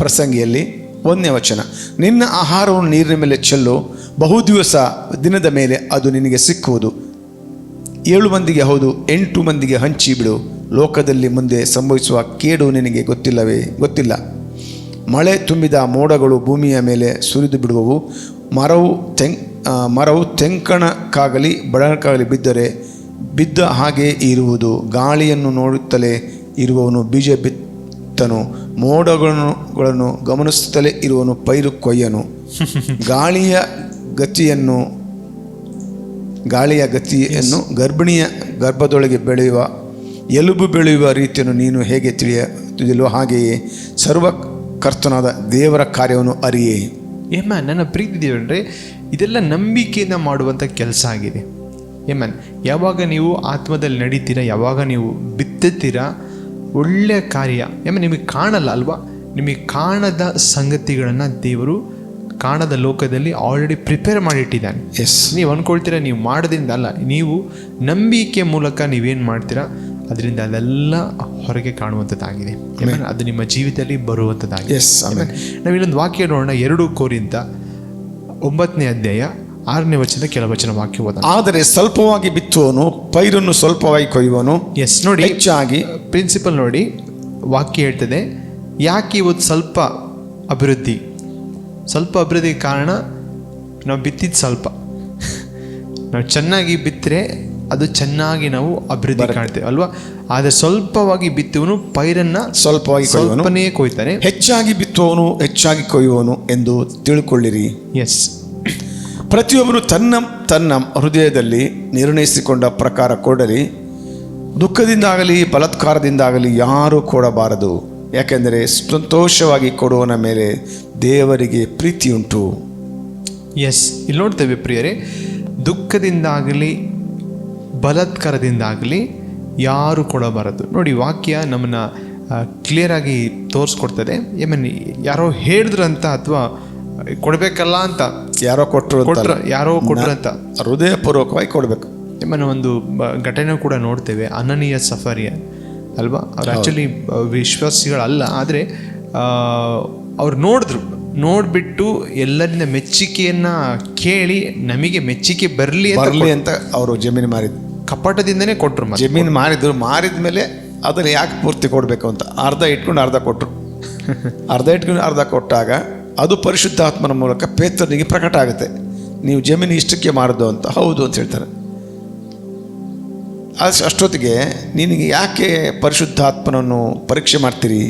ಪ್ರಸಂಗಿಯಲ್ಲಿ 1ನೇ ವಚನ, ನಿನ್ನ ಆಹಾರವನ್ನು ನೀರಿನ ಮೇಲೆ ಚೆಲ್ಲು, ದಿನದ ಮೇಲೆ ಅದು ನಿನಗೆ ಸಿಕ್ಕುವುದು. 7 ಮಂದಿಗೆ ಹೌದು, 8 ಮಂದಿಗೆ ಹಂಚಿ ಬಿಡು. ಲೋಕದಲ್ಲಿ ಮುಂದೆ ಸಂಭವಿಸುವ ಕೇಡು ನಿನಗೆ ಗೊತ್ತಿಲ್ಲ. ಮಳೆ ತುಂಬಿದ ಮೋಡಗಳು ಭೂಮಿಯ ಮೇಲೆ ಸುರಿದು ಬಿಡುವವು. ಮರವು ತೆಂಕಣಕ್ಕಾಗಲಿ ಬಡಕ್ಕಾಗಲಿ ಬಿದ್ದ ಹಾಗೆ ಇರುವುದು. ಗಾಳಿಯನ್ನು ನೋಡುತ್ತಲೇ ಇರುವವನು ಬೀಜ ಬಿತ್ತನು, ಮೋಡಗಳನ್ನು ಗಮನಿಸುತ್ತಲೇ ಇರುವವನು ಪೈರು ಕೊಯ್ಯನು. ಗಾಳಿಯ ಗತಿಯನ್ನು ಗರ್ಭಿಣಿಯ ಗರ್ಭದೊಳಗೆ ಎಲುಬು ಬೆಳೆಯುವ ರೀತಿಯನ್ನು ನೀನು ಹೇಗೆ ತಿಳಿಯೋ ಹಾಗೆಯೇ ಸರ್ವಕರ್ತನಾದ ದೇವರ ಕಾರ್ಯವನ್ನು ಅರಿಯೇ. ಏಮನ್, ನನ್ನ ಪ್ರೀತಿ ದೇವರೇ, ಇದೆಲ್ಲ ನಂಬಿಕೆಯಿಂದ ಮಾಡುವಂಥ ಕೆಲಸ ಆಗಿದೆ. ಏಮನ್, ಯಾವಾಗ ನೀವು ಆತ್ಮದಲ್ಲಿ ನಡೀತೀರಾ, ಯಾವಾಗ ನೀವು ಬಿತ್ತುತ್ತೀರಾ, ಒಳ್ಳೆಯ ಕಾರ್ಯ ನಿಮಗೆ ಕಾಣಲ್ಲ ಅಲ್ವಾ? ನಿಮಗೆ ಕಾಣದ ಸಂಗತಿಗಳನ್ನು ದೇವರು ಕಾಣದ ಲೋಕದಲ್ಲಿ ಆಲ್ರೆಡಿ ಪ್ರಿಪೇರ್ ಮಾಡಿಟ್ಟಿದ್ದಾನೆ. ಎಸ್. ನೀವು ಅಂದ್ಕೊಳ್ತೀರಾ ನೀವು ಮಾಡೋದ್ರಿಂದ ಅಲ್ಲ, ನೀವು ನಂಬಿಕೆ ಮೂಲಕ ನೀವೇನು ಮಾಡ್ತೀರಾ ಅದರಿಂದ ಅದೆಲ್ಲ ಹೊರಗೆ ಕಾಣುವಂಥದ್ದಾಗಿದೆ. ಅದು ನಿಮ್ಮ ಜೀವಿತದಲ್ಲಿ ಬರುವಂಥದ್ದಾಗಿದೆ. ನಾವು ಇಲ್ಲೊಂದು ವಾಕ್ಯ ನೋಡೋಣ. 2 ಕೊರಿಂಥ 9ನೇ ಅಧ್ಯಾಯ 6ನೇ ವಚನ ಕೆಳವಚನ ವಾಕ್ಯ ಓದೋಣ. ಆದರೆ ಸ್ವಲ್ಪವಾಗಿ ಬಿತ್ತುವನು ಪೈರನ್ನು ಸ್ವಲ್ಪವಾಗಿ ಕೊಯ್ಯುವನು. ಎಸ್, ನೋಡಿ ಹೆಚ್ಚಾಗಿ ಪ್ರಿನ್ಸಿಪಲ್ ನೋಡಿ, ವಾಕ್ಯ ಹೇಳ್ತದೆ ಯಾಕೆ ಇವತ್ತು ಸ್ವಲ್ಪ ಅಭಿವೃದ್ಧಿ ಕಾರಣ ನಾವು ಬಿತ್ತಿದ್ದು ಸ್ವಲ್ಪ. ನಾವು ಚೆನ್ನಾಗಿ ಬಿತ್ತರೆ ಅದು ಚೆನ್ನಾಗಿ ನಾವು ಅಭಿವೃದ್ಧಿ ಕಾಣ್ತೇವೆ ಅಲ್ವಾ? ಆದರೆ ಸ್ವಲ್ಪವಾಗಿ ಬಿತ್ತುವನು ಪೈರನ್ನು ಸ್ವಲ್ಪನೇ ಕೊಯ್ತಾನೆ. ಹೆಚ್ಚಾಗಿ ಬಿತ್ತುವವನು ಹೆಚ್ಚಾಗಿ ಕೊಯ್ಯುವನು ಎಂದು ತಿಳ್ಕೊಳ್ಳಿರಿ. ಎಸ್. ಪ್ರತಿಯೊಬ್ಬನು ತನ್ನ ಹೃದಯದಲ್ಲಿ ನಿರ್ಣಯಿಸಿಕೊಂಡ ಪ್ರಕಾರ ಕೊಡಲಿ. ದುಃಖದಿಂದಾಗಲಿ ಬಲಾತ್ಕಾರದಿಂದಾಗಲಿ ಯಾರೂ ಕೊಡಬಾರದು, ಯಾಕೆಂದರೆ ಸಂತೋಷವಾಗಿ ಕೊಡುವನ ಮೇಲೆ ದೇವರಿಗೆ ಪ್ರೀತಿಯುಂಟು. ಎಸ್, ಇಲ್ಲಿ ನೋಡ್ತೇವೆ ಪ್ರಿಯರೇ, ದುಃಖದಿಂದಾಗಲಿ ಬಲಾತ್ಕಾರದಿಂದಾಗಲಿ ಯಾರು ಕೊಡಬಾರದು. ನೋಡಿ, ವಾಕ್ಯ ನಮ್ಮನ್ನು ಕ್ಲಿಯರಾಗಿ ತೋರಿಸ್ಕೊಡ್ತದೆ. ಯಾರೋ ಹೇಳಿದ್ರಂತ ಅಥವಾ ಕೊಡಬೇಕಲ್ಲ ಅಂತ, ಯಾರೋ ಕೊಟ್ರಂತ ಹೃದಯಪೂರ್ವಕವಾಗಿ ಕೊಡಬೇಕು. ಒಂದು ಘಟನೆ ಕೂಡ ನೋಡ್ತೇವೆ. ಅನನೀಯ ಸಫರಿಯ ಅಲ್ವಾ? ಅವ್ರು ಆ್ಯಕ್ಚುಲಿ ವಿಶ್ವಾಸಿಗಳಲ್ಲ, ಆದರೆ ಅವ್ರು ನೋಡಿಬಿಟ್ಟು ಎಲ್ಲರಿಂದ ಮೆಚ್ಚುಗೆಯನ್ನು ಕೇಳಿ ನಮಗೆ ಮೆಚ್ಚುಗೆ ಬರಲಿ ಅಂತ ಅವರು ಜಮೀನು ಮಾರಿದ್ರು. ಕಪಟದಿಂದನೇ ಕೊಟ್ಟರು. ಜಮೀನು ಮಾರಿದ ಮೇಲೆ ಅದನ್ನು ಯಾಕೆ ಪೂರ್ತಿ ಕೊಡಬೇಕು ಅಂತ ಅರ್ಧ ಇಟ್ಕೊಂಡು ಅರ್ಧ ಕೊಟ್ಟರು. ಅರ್ಧ ಕೊಟ್ಟಾಗ ಅದು ಪರಿಶುದ್ಧಾತ್ಮನ ಮೂಲಕ ಪೇತ್ರನಿಗೆ ಪ್ರಕಟ ಆಗುತ್ತೆ. ನೀವು ಜಮೀನು ಇಷ್ಟಕ್ಕೆ ಮಾರದು ಅಂತ. ಹೌದು ಅಂತ ಹೇಳ್ತಾರೆ. ಅಷ್ಟೊತ್ತಿಗೆ ನಿನಗೆ ಯಾಕೆ ಪರಿಶುದ್ಧಾತ್ಮನನ್ನು ಪರೀಕ್ಷೆ ಮಾಡ್ತೀರಿ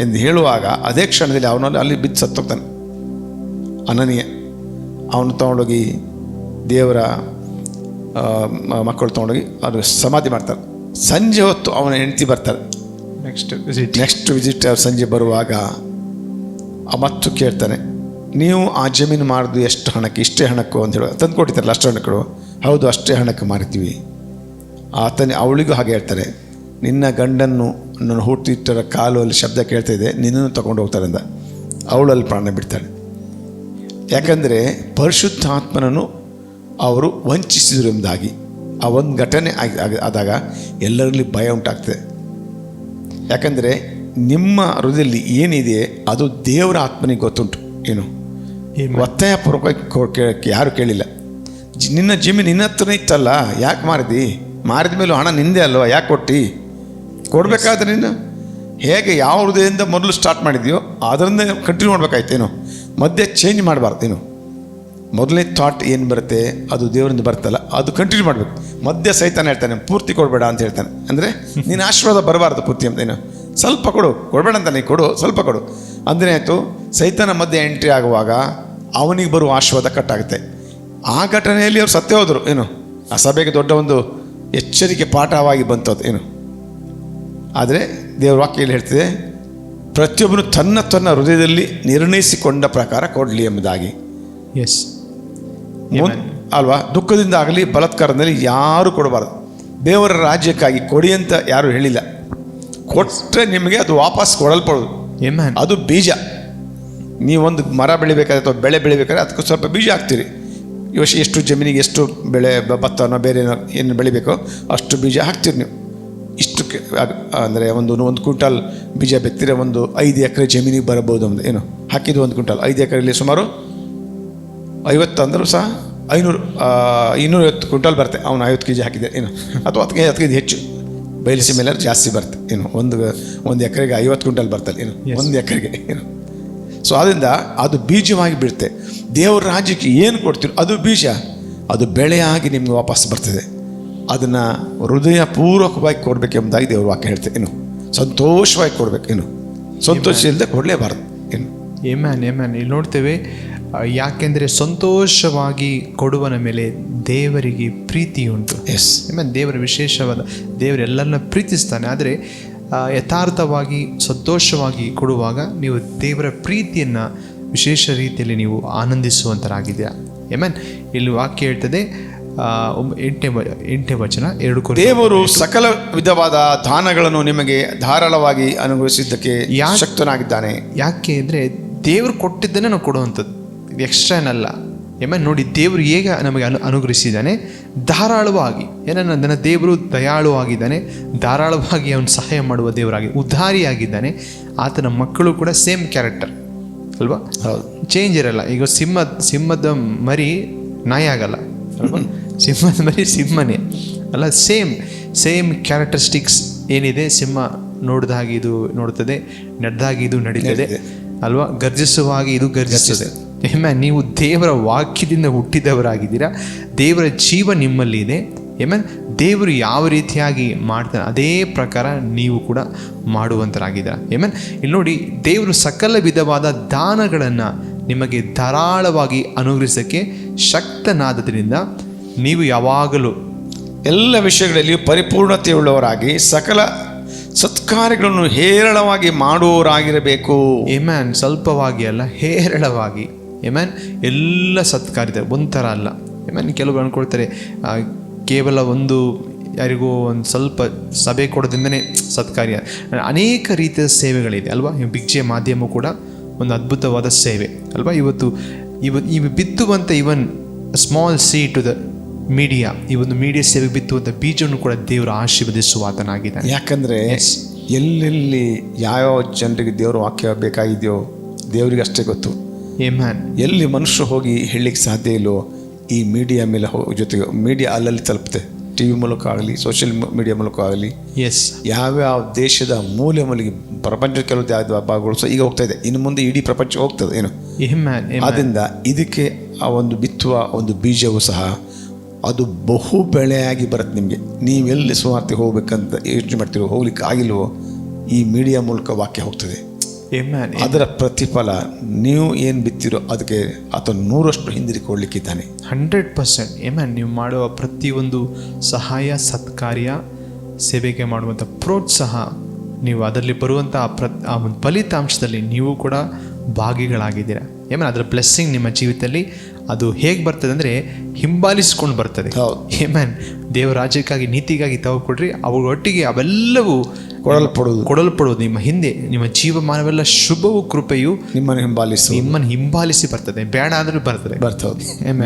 ಎಂದು ಹೇಳುವಾಗ ಅದೇ ಕ್ಷಣದಲ್ಲಿ ಅವನಲ್ಲಿ ಅಲ್ಲಿ ಬಿದ್ದು ಸತ್ತೋಗ್ತಾನೆ ಅನನೀಯ. ಅವನು ತೊಗೊಂಡೋಗಿ ದೇವರ ಮಕ್ಕಳು ತೊಗೊಂಡೋಗಿ ಅದು ಸಮಾಧಿ ಮಾಡ್ತಾರೆ. ಸಂಜೆ ಹೊತ್ತು ಅವನ ಹೆಂಡತಿ ಬರ್ತಾರೆ. ನೆಕ್ಸ್ಟ್ ವಿಸಿಟ್ ಅವ್ರು ಸಂಜೆ ಬರುವಾಗ ಮತ್ತು ಕೇಳ್ತಾನೆ, ನೀವು ಆ ಜಮೀನು ಮಾರಿದ್ದು ಎಷ್ಟು ಹಣಕ್ಕೆ? ಇಷ್ಟೇ ಹಣಕ್ಕೂ ಅಂತ ಹೇಳಿ ತಂದು ಕೊಟ್ಟಿದ್ದಾರಲ್ಲ, ಅಷ್ಟು ಹಣಕ್ಕಳು. ಹೌದು, ಅಷ್ಟೇ ಹಣಕ್ಕೆ ಮಾರಿತೀವಿ. ಅವಳಿಗೂ ಹಾಗೆ ಹೇಳ್ತಾರೆ, ನಿನ್ನ ಗಂಡನ್ನು ನನ್ನ ಹುಟ್ಟಿಟ್ಟರ ಕಾಲು ಅಲ್ಲಿ ಶಬ್ದ ಕೇಳ್ತಾ ಇದೆ, ನಿನ್ನನ್ನು ತಗೊಂಡು ಹೋಗ್ತಾರೆ ಅಂದ. ಅವಳಲ್ಲಿ ಪ್ರಾಣ ಬಿಡ್ತಾಳೆ. ಯಾಕಂದರೆ ಪರಿಶುದ್ಧಾತ್ಮನನ್ನು ಅವರು ವಂಚಿಸಿದ್ರು ಎಂಬುದಾಗಿ ಆ ಒಂದು ಘಟನೆ ಆದಾಗ ಎಲ್ಲರಲ್ಲಿ ಭಯ ಉಂಟಾಗ್ತದೆ. ಯಾಕಂದರೆ ನಿಮ್ಮ ಹೃದಯದಲ್ಲಿ ಏನಿದೆ ಅದು ದೇವರ ಆತ್ಮನಿಗೆ ಗೊತ್ತುಂಟು. ಏನು ಒತ್ತಾಯಪೂರ್ವಕವಾಗಿ ಯಾರು ಕೇಳಿಲ್ಲ. ನಿನ್ನ ಜಮೀನು ನಿನ್ನ ಹತ್ರನೇ ಇತ್ತಲ್ಲ, ಯಾಕೆ ಮಾರಿದಿ? ಮಾರಿದ ಮೇಲೂ ಹಣ ನಿಂದೆ ಅಲ್ವಾ, ಯಾಕೆ ಕೊಟ್ಟು ಕೊಡಬೇಕಾದ್ರೆ ನೀನು ಹೇಗೆ ಯಾವ ಹೃದಯದಿಂದ ಮೊದಲು ಸ್ಟಾರ್ಟ್ ಮಾಡಿದೆಯೋ ಅದರಿಂದ ಕಂಟಿನ್ಯೂ ಮಾಡಬೇಕಾಯ್ತೇನು, ಮಧ್ಯೆ ಚೇಂಜ್ ಮಾಡಬಾರ್ದೇನು. ಮೊದಲನೇ ಥಾಟ್ ಏನು ಬರುತ್ತೆ ಅದು ದೇವರಿಂದ ಬರ್ತಲ್ಲ, ಅದು ಕಂಟಿನ್ಯೂ ಮಾಡಬೇಕು. ಮಧ್ಯ ಸೈತಾನ ಹೇಳ್ತಾನೆ ಪೂರ್ತಿ ಕೊಡಬೇಡ ಅಂತ ಹೇಳ್ತಾನೆ. ಅಂದರೆ ನೀನು ಆಶೀರ್ವಾದ ಬರಬಾರ್ದು ಪೂರ್ತಿ ಅಂತೇನು, ಸ್ವಲ್ಪ ಕೊಡಬೇಡ ಅಂತ ನೀನು ಕೊಡು, ಸ್ವಲ್ಪ ಕೊಡು ಅಂದರೆ ಆಯಿತು. ಸೈತಾನ ಮಧ್ಯೆ ಎಂಟ್ರಿ ಆಗುವಾಗ ಅವನಿಗೆ ಬರುವ ಆಶೀರ್ವಾದ ಕಟ್ಟಾಗುತ್ತೆ. ಆ ಘಟನೆಯಲ್ಲಿ ಅವ್ರು ಸತ್ತೇ ಹೋದರು. ಏನು ಆ ಸಭೆಗೆ ದೊಡ್ಡ ಒಂದು ಎಚ್ಚರಿಕೆ ಪಾಠವಾಗಿ ಬಂತದ್ದು ಏನು. ಆದರೆ ದೇವರ ವಾಕ್ಯದಲ್ಲಿ ಹೇಳ್ತಿದೆ, ಪ್ರತಿಯೊಬ್ಬನು ತನ್ನ ಹೃದಯದಲ್ಲಿ ನಿರ್ಣಯಿಸಿಕೊಂಡ ಪ್ರಕಾರ ಕೊಡಲಿ ಎಂಬುದಾಗಿ. ಎಸ್ ಅಲ್ವಾ? ದುಃಖದಿಂದ ಆಗಲಿ ಬಲಾತ್ಕಾರದಲ್ಲಿ ಯಾರೂ ಕೊಡಬಾರ್ದು. ದೇವರ ರಾಜ್ಯಕ್ಕಾಗಿ ಕೊಡಿ ಅಂತ ಯಾರೂ ಹೇಳಿಲ್ಲ. ಕೊಟ್ಟರೆ ನಿಮಗೆ ಅದು ವಾಪಸ್ ಕೊಡಲ್ಪಡೋದು. Amen. ಅದು ಬೀಜ. ನೀವೊಂದು ಮರ ಬೆಳಿಬೇಕಾದ್ರೆ ಅಥವಾ ಬೆಳೆ ಬೆಳಿಬೇಕಾದ್ರೆ ಅದಕ್ಕೆ ಸ್ವಲ್ಪ ಬೀಜ ಹಾಕ್ತೀರಿ. ಎಷ್ಟು ಜಮೀನಿಗೆ ಎಷ್ಟು ಬೆಳೆ ಭತ್ತನೋ ಬೇರೆ ಏನು ಬೆಳಿಬೇಕೋ ಅಷ್ಟು ಬೀಜ ಹಾಕ್ತೀರಿ ನೀವು. ಇಷ್ಟಕ್ಕೆ ಅಂದರೆ ಒಂದು ಕ್ವಿಂಟಾಲ್ ಬೀಜ ಬಿತ್ತಿರೆ 5 ಎಕರೆ ಜಮೀನಿಗೆ ಬರಬಹುದು. ಒಂದು ಏನು ಹಾಕಿದ್ದು 1 ಕ್ವಿಂಟಾಲ್ 5 ಎಕರೆಯಲ್ಲಿ ಸುಮಾರು 50 ಅಂದರೂ ಸಹ 250 ಕ್ವಿಂಟಾಲ್ ಬರುತ್ತೆ. ಅವನು 50 kg ಹಾಕಿದೆ ಏನು, ಅಥವಾ 10 kg ಹೆಚ್ಚು ಬಯಲಿಸಿ ಮೇಲೆ ಜಾಸ್ತಿ ಬರುತ್ತೆ. ಏನು ಒಂದು ಎಕರೆಗೆ 50 ಕ್ವಿಂಟಾಲ್ ಬರ್ತಲ್ಲ ಏನು, 1 ಎಕರೆಗೆ ಏನು. ಸೊ ಅದರಿಂದ ಅದು ಬೀಜವಾಗಿ ಬೀಳುತ್ತೆ. ದೇವರ ರಾಜ್ಯಕ್ಕೆ ಏನು ಕೊಡ್ತೀರೋ ಅದು ಬೀಜ, ಅದು ಬೆಳೆಯಾಗಿ ನಿಮ್ಗೆ ವಾಪಸ್ ಬರ್ತದೆ. ಅದನ್ನು ಹೃದಯಪೂರ್ವಕವಾಗಿ ಕೊಡಬೇಕೆಂಬುದಾಗಿ ದೇವ್ರ ವಾಕ್ಯ ಹೇಳ್ತೇವೆ. ಏನು ಸಂತೋಷವಾಗಿ ಕೊಡಬೇಕು, ಏನು ಸಂತೋಷ ಇಲ್ಲದೆ ಕೊಡಲೇಬಾರ್ದು. ಏನು ಏಮ್ಯಾನ್ ಇಲ್ಲಿ ನೋಡ್ತೇವೆ, ಯಾಕೆಂದರೆ ಸಂತೋಷವಾಗಿ ಕೊಡುವನ ಮೇಲೆ ದೇವರಿಗೆ ಪ್ರೀತಿ ಉಂಟು. ಎಸ್ ದೇವರ ವಿಶೇಷವಾದ, ದೇವರೆಲ್ಲರನ್ನ ಪ್ರೀತಿಸ್ತಾನೆ. ಆದರೆ ಯಥಾರ್ಥವಾಗಿ ಸಂತೋಷವಾಗಿ ಕೊಡುವಾಗ ನೀವು ದೇವರ ಪ್ರೀತಿಯನ್ನು ವಿಶೇಷ ರೀತಿಯಲ್ಲಿ ನೀವು ಆನಂದಿಸುವಂತರಾಗಿದ್ದೀರಾ. ಏಮನ್ ಇಲ್ಲಿ ವಾಕ್ಯ ಹೇಳ್ತದೆ 8ನೇ ವಚನ 2 ದೇವರು ಸಕಲ ವಿಧವಾದ ದಾನಗಳನ್ನು ನಿಮಗೆ ಧಾರಾಳವಾಗಿ ಅನುಗ್ರಹಿಸಿದ್ದಕ್ಕೆ ಶಕ್ತನಾಗಿದ್ದಾನೆ. ಯಾಕೆ ಅಂದರೆ ದೇವರು ಕೊಟ್ಟಿದ್ದನ್ನೇ ನಾವು ಕೊಡುವಂಥದ್ದು, ಇದು ಎಕ್ಸ್ಟ್ರಾ ಏನಲ್ಲ. ಏಮನ್ ನೋಡಿ, ದೇವರು ಹೇಗೆ ನಮಗೆ ಅನುಗ್ರಹಿಸಿದ್ದಾನೆ ಧಾರಾಳವಾಗಿ. ಏನನ್ನ ದೇವರು ದಯಾಳುವಾಗಿದ್ದಾನೆ, ಧಾರಾಳವಾಗಿ ಅವನು ಸಹಾಯ ಮಾಡುವ ದೇವರಾಗಿ ಉದ್ಧಾರಿಯಾಗಿದ್ದಾನೆ. ಆತನ ಮಕ್ಕಳು ಕೂಡ ಸೇಮ್ ಕ್ಯಾರೆಕ್ಟರ್ ಅಲ್ವಾ? ಹೌದು, ಚೇಂಜ್ ಇರಲ್ಲ. ಈಗ ಸಿಂಹದ ಮರಿ ನಾಯಿ ಆಗಲ್ಲ ಅಲ್ವಾ? ಸಿಂಹದ ಮರಿ ಸಿಂಹನೇ ಅಲ್ಲ. ಸೇಮ್ ಕ್ಯಾರೆಕ್ಟರಿಸ್ಟಿಕ್ಸ್ ಏನಿದೆ. ಸಿಂಹ ನೋಡಿದ ಹಾಗೆ ಇದು ನೋಡ್ತದೆ, ನಡೆದಾಗಿ ಇದು ನಡೀತದೆ ಅಲ್ವಾ? ಗರ್ಜಿಸುವಾಗಿ ಇದು ಗರ್ಜಿಸ್ತದೆ. ನೀವು ದೇವರ ವಾಕ್ಯದಿಂದ ಹುಟ್ಟಿದವರಾಗಿದ್ದೀರಾ. ದೇವರ ಜೀವ ನಿಮ್ಮಲ್ಲಿ ಇದೆ. ದೇವರು ಯಾವ ರೀತಿಯಾಗಿ ಮಾಡ್ತಾನೆ ಅದೇ ಪ್ರಕಾರ ನೀವು ಕೂಡ ಮಾಡುವಂತರಾಗಿದ್ದೀರಾ. ಇಲ್ಲಿ ನೋಡಿ, ದೇವರು ಸಕಲ ವಿಧವಾದ ದಾನಗಳನ್ನು ನಿಮಗೆ ಧಾರಾಳವಾಗಿ ಅನುಗ್ರಹಿಸೋಕ್ಕೆ ಶಕ್ತನಾದದ್ರಿಂದ ನೀವು ಯಾವಾಗಲೂ ಎಲ್ಲ ವಿಷಯಗಳಲ್ಲಿಯೂ ಪರಿಪೂರ್ಣತೆಯುಳ್ಳವರಾಗಿ ಸಕಲ ಸತ್ಕಾರ್ಯಗಳನ್ನು ಹೇರಳವಾಗಿ ಮಾಡುವವರಾಗಿರಬೇಕು. ಸ್ವಲ್ಪವಾಗಿ ಅಲ್ಲ, ಹೇರಳವಾಗಿ. ಎಲ್ಲ ಸತ್ಕಾರ್ಯದ ಒಂಥರ ಅಲ್ಲ. ಕೆಲವರು ಅಂದ್ಕೊಳ್ತಾರೆ ಕೇವಲ ಯಾರಿಗೂ ಒಂದು ಸ್ವಲ್ಪ ಸಭೆ ಕೊಡೋದ್ರಿಂದನೇ ಸತ್ಕಾರ್ಯ. ಅನೇಕ ರೀತಿಯ ಸೇವೆಗಳಿದೆ ಅಲ್ವಾ? ಭಿಕ್ಷೆ ಮಾಧ್ಯಮ ಕೂಡ ಒಂದು ಅದ್ಭುತವಾದ ಸೇವೆ ಅಲ್ವಾ? ಇವು ಬಿತ್ತುವಂಥ even small seed to the media, ಈ ಒಂದು ಮೀಡಿಯಾ ಸೇವೆಗೆ ಬಿತ್ತುವಂಥ ಬೀಜವನ್ನು ಕೂಡ ದೇವರು ಆಶೀರ್ವದಿಸುವ ಆತನಾಗಿದ್ದಾನೆ. ಯಾಕಂದರೆ ಎಲ್ಲೆಲ್ಲಿ ಯಾವ್ಯಾವ ಜನರಿಗೆ ದೇವರು ವಾಕ್ಯ ಬೇಕಾಗಿದೆಯೋ ದೇವರಿಗೆ ಅಷ್ಟೇ ಗೊತ್ತು. ಎಲ್ಲಿ ಮನುಷ್ಯರು ಹೋಗಿ ಹೇಳಲಿಕ್ಕೆ ಸಾಧ್ಯ ಇಲ್ಲೋ ಈ ಮೀಡಿಯಾ ಮೇಲೆ ಜೊತೆಗೆ ಮೀಡಿಯಾ ಅಲ್ಲಲ್ಲಿ ತಲುಪುತ್ತೆ. ಟಿ ವಿ ಮೂಲಕ ಆಗಲಿ, ಸೋಷಿಯಲ್ ಮೀಡಿಯಾ ಮೂಲಕ ಆಗಲಿ, ಯಾವ್ಯಾವ ದೇಶದ ಮೂಲೆ ಮೂಲೆಗೆ ಪ್ರಪಂಚದ ಕೆಲವು ಭಾಗಗಳು ಸಹ ಈಗ ಹೋಗ್ತಾ ಇದೆ. ಇನ್ನು ಮುಂದೆ ಇಡೀ ಪ್ರಪಂಚ ಹೋಗ್ತದೆ. ಏನು ಆದ್ದರಿಂದ ಇದಕ್ಕೆ ಆ ಒಂದು ಬಿತ್ತುವ ಒಂದು ಬೀಜವು ಸಹ ಅದು ಬಹು ಬೆಳೆಯಾಗಿ ಬರುತ್ತೆ ನಿಮಗೆ. ನೀವೆಲ್ಲಿ ಸುವಾರ್ತೆ ಹೋಗ್ಬೇಕಂತ ಯೋಚನೆ ಮಾಡ್ತೀರೋ, ಹೋಗ್ಲಿಕ್ಕೆ ಆಗಿಲ್ವೋ, ಈ ಮೀಡಿಯಾ ಮೂಲಕ ವಾಕ್ಯ ಹೋಗ್ತದೆ. ಅದರ ಪ್ರತಿಫಲ ನೀವು ಏನು ಬಿತ್ತಿರೋ ಅದಕ್ಕೆ ಆತ 100% ಹಿಂದಿರಿಕೊಳ್ಳಿಕ್ಕಿದ್ದಾನೆ. 100%. ನೀವು ಮಾಡುವ ಪ್ರತಿಯೊಂದು ಸಹಾಯ, ಸತ್ಕಾರ್ಯ, ಸೇವೆಗೆ ಮಾಡುವಂಥ ಪ್ರೋತ್ಸಾಹ, ನೀವು ಅದರಲ್ಲಿ ಬರುವಂಥ ಆ ಒಂದು ಫಲಿತಾಂಶದಲ್ಲಿ ನೀವು ಕೂಡ ಭಾಗಿಗಳಾಗಿದ್ದೀರಾ. ಅದರ ಬ್ಲೆಸ್ಸಿಂಗ್ ನಿಮ್ಮ ಜೀವಿತದಲ್ಲಿ ಅದು ಹೇಗೆ ಬರ್ತದೆ ಅಂದರೆ ಹಿಂಬಾಲಿಸ್ಕೊಂಡು ಬರ್ತದೆ. ದೇವರ ರಾಜ್ಯಕ್ಕಾಗಿ, ನೀತಿಗಾಗಿ ತಗೊಳ್ರಿ, ಒಟ್ಟಿಗೆ ಅವೆಲ್ಲವೂ ಕೊಡಲ್ಪಡುವುದು ನಿಮ್ಮ ಹಿಂದೆ. ನಿಮ್ಮ ಜೀವಮಾನವೆಲ್ಲ ಶುಭವು ಕೃಪೆಯು ನಿಮ್ಮನ್ನು ಹಿಂಬಾಲಿಸಿ ಬರ್ತದೆ. ಬೇಡ ಆದರೂ ಬರ್ತದೆ.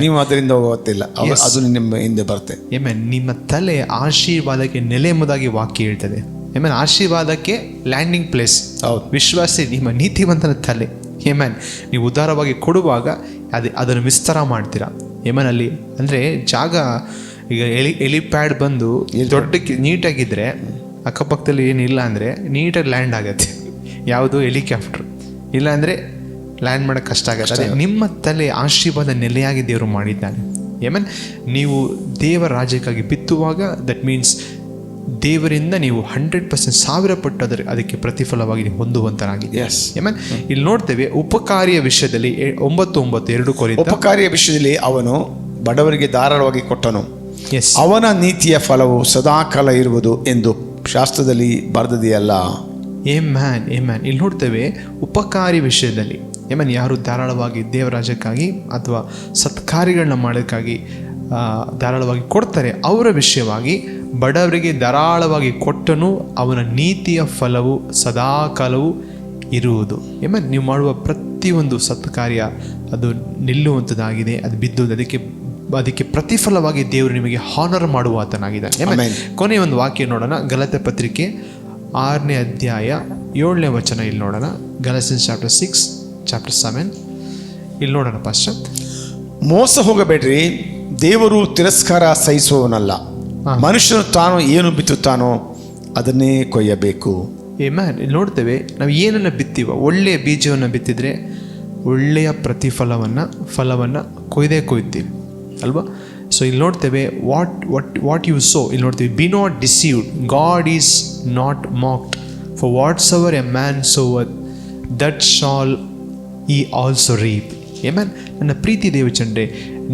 ನೀವು ಅದರಿಂದ ಹೋಗುತ್ತಿಲ್ಲ, ಅದು ನಿಮ್ಮ ಹಿಂದೆ ಬರ್ತದೆ. ನಿಮ್ಮ ತಲೆ ಆಶೀರ್ವಾದಕ್ಕೆ ನೆಲೆ ಎಂಬುದಾಗಿ ವಾಕ್ಯ ಹೇಳ್ತದೆ. ಆಶೀರ್ವಾದಕ್ಕೆ ಲ್ಯಾಂಡಿಂಗ್ ಪ್ಲೇಸ್ ವಿಶ್ವಾಸಿ ನಿಮ್ಮ ನೀತಿವಂತನ ತಲೆ. ನೀವು ಉದಾರವಾಗಿ ಕೊಡುವಾಗ ಅದನ್ನು ವಿಸ್ತಾರ ಮಾಡ್ತೀರಾ. ಅಲ್ಲಿ ಅಂದರೆ ಜಾಗ, ಈಗ ಎಲಿಪ್ಯಾಡ್ ಬಂದು ದೊಡ್ಡ ನೀಟಾಗಿದ್ದರೆ ಅಕ್ಕಪಕ್ಕದಲ್ಲಿ ಏನಿಲ್ಲ ಅಂದರೆ ನೀಟಾಗಿ ಲ್ಯಾಂಡ್ ಆಗುತ್ತೆ. ಯಾವುದು ಹೆಲಿಕಾಪ್ಟರ್ ಇಲ್ಲ ಅಂದರೆ ಲ್ಯಾಂಡ್ ಮಾಡೋಕ್ಕೆ ಕಷ್ಟ ಆಗುತ್ತೆ. ನಿಮ್ಮ ತಲೆ ಆಶೀರ್ವಾದ ನೆಲೆಯಾಗಿ ದೇವರು ಮಾಡಿದ್ದಾನೆ. ನೀವು ದೇವರ ರಾಜ್ಯಕ್ಕಾಗಿ ಬಿತ್ತುವಾಗ ದಟ್ ಮೀನ್ಸ್ ದೇವರಿಂದ ನೀವು 100% 1000 ಪಟ್ಟು ಅದಕ್ಕೆ ಪ್ರತಿಫಲವಾಗಿ ಹೊಂದುವಂತರಾಗಿದೆ. ಇಲ್ಲಿ ನೋಡ್ತೇವೆ ಉಪಕಾರಿಯ ವಿಷಯದಲ್ಲಿ 9:2 ಉಪಕಾರಿಯ ವಿಷಯದಲ್ಲಿ ಅವನು ಬಡವರಿಗೆ ಧಾರಾಳವಾಗಿ ಕೊಟ್ಟನು, ಅವನ ನೀತಿಯ ಫಲವು ಸದಾಕಾಲ ಇರುವುದು ಎಂದು ಶಾಸ್ತ್ರದಲ್ಲಿ ಬರೆದದೆಯಲ್ಲ. ಇಲ್ಲಿ ನೋಡ್ತೇವೆ ಉಪಕಾರಿ ವಿಷಯದಲ್ಲಿ ಯಾರು ಧಾರಾಳವಾಗಿ ದೇವರ ರಾಜ್ಯಕ್ಕಾಗಿ ಅಥವಾ ಸತ್ಕಾರ್ಯಗಳನ್ನ ಮಾಡೋಕ್ಕಾಗಿ ಧಾರಾಳವಾಗಿ ಕೊಡ್ತಾರೆ ಅವರ ವಿಷಯವಾಗಿ ಬಡವರಿಗೆ ಧಾರಾಳವಾಗಿ ಕೊಟ್ಟನು, ಅವನ ನೀತಿಯ ಫಲವು ಸದಾಕಾಲವೂ ಇರುವುದು. ನೀವು ಮಾಡುವ ಪ್ರತಿಯೊಂದು ಸತ್ಕಾರ್ಯ ಅದು ನಿಲ್ಲುವಂಥದ್ದಾಗಿದೆ, ಅದು ಬಿದ್ದು ಅದಕ್ಕೆ ಪ್ರತಿಫಲವಾಗಿ ದೇವರು ನಿಮಗೆ ಹಾನರ್ ಮಾಡುವ ಆತನಾಗಿದ್ದಾನೆ. ಕೊನೆಯ ಒಂದು ವಾಕ್ಯ ನೋಡೋಣ, ಗಲಾತ್ಯ ಪತ್ರಿಕೆ 6ನೇ ಅಧ್ಯಾಯ 7ನೇ ವಚನ. ಇಲ್ಲಿ ನೋಡೋಣ, ಗಲಾಟಿಯನ್ಸ್ ಚಾಪ್ಟರ್ 6 ಚಾಪ್ಟರ್ 7. ಇಲ್ಲಿ ನೋಡೋಣ ಪಾಸ್ಟರ್. ಮೋಸ ಹೋಗಬೇಡ್ರಿ, ದೇವರು ತಿರಸ್ಕಾರ ಸಹಿಸುವವನಲ್ಲ. ಮನುಷ್ಯನು ತಾನು ಏನು ಬಿತ್ತುತ್ತಾನೋ ಅದನ್ನೇ ಕೊಯ್ಯಬೇಕು. ಇಲ್ಲಿ ನೋಡ್ತೇವೆ, ನಾವು ಏನನ್ನು ಬಿತ್ತೀವೋ, ಒಳ್ಳೆಯ ಬೀಜವನ್ನು ಬಿತ್ತಿದ್ರೆ ಒಳ್ಳೆಯ ಫಲವನ್ನು ಕೊಯ್ತೀವಿ ಅಲ್ವಾ? ಸೊ ಇಲ್ಲಿ ನೋಡ್ತೇವೆ, ವಾಟ್ ಯು ಸೋ. ಇಲ್ಲಿ ನೋಡ್ತೀವಿ, be not deceived, God is not mocked, for whatsoever a man soweth that shall he also reap. ನನ್ನ ಪ್ರೀತಿ ದೇವಚಂದ್ರೆ,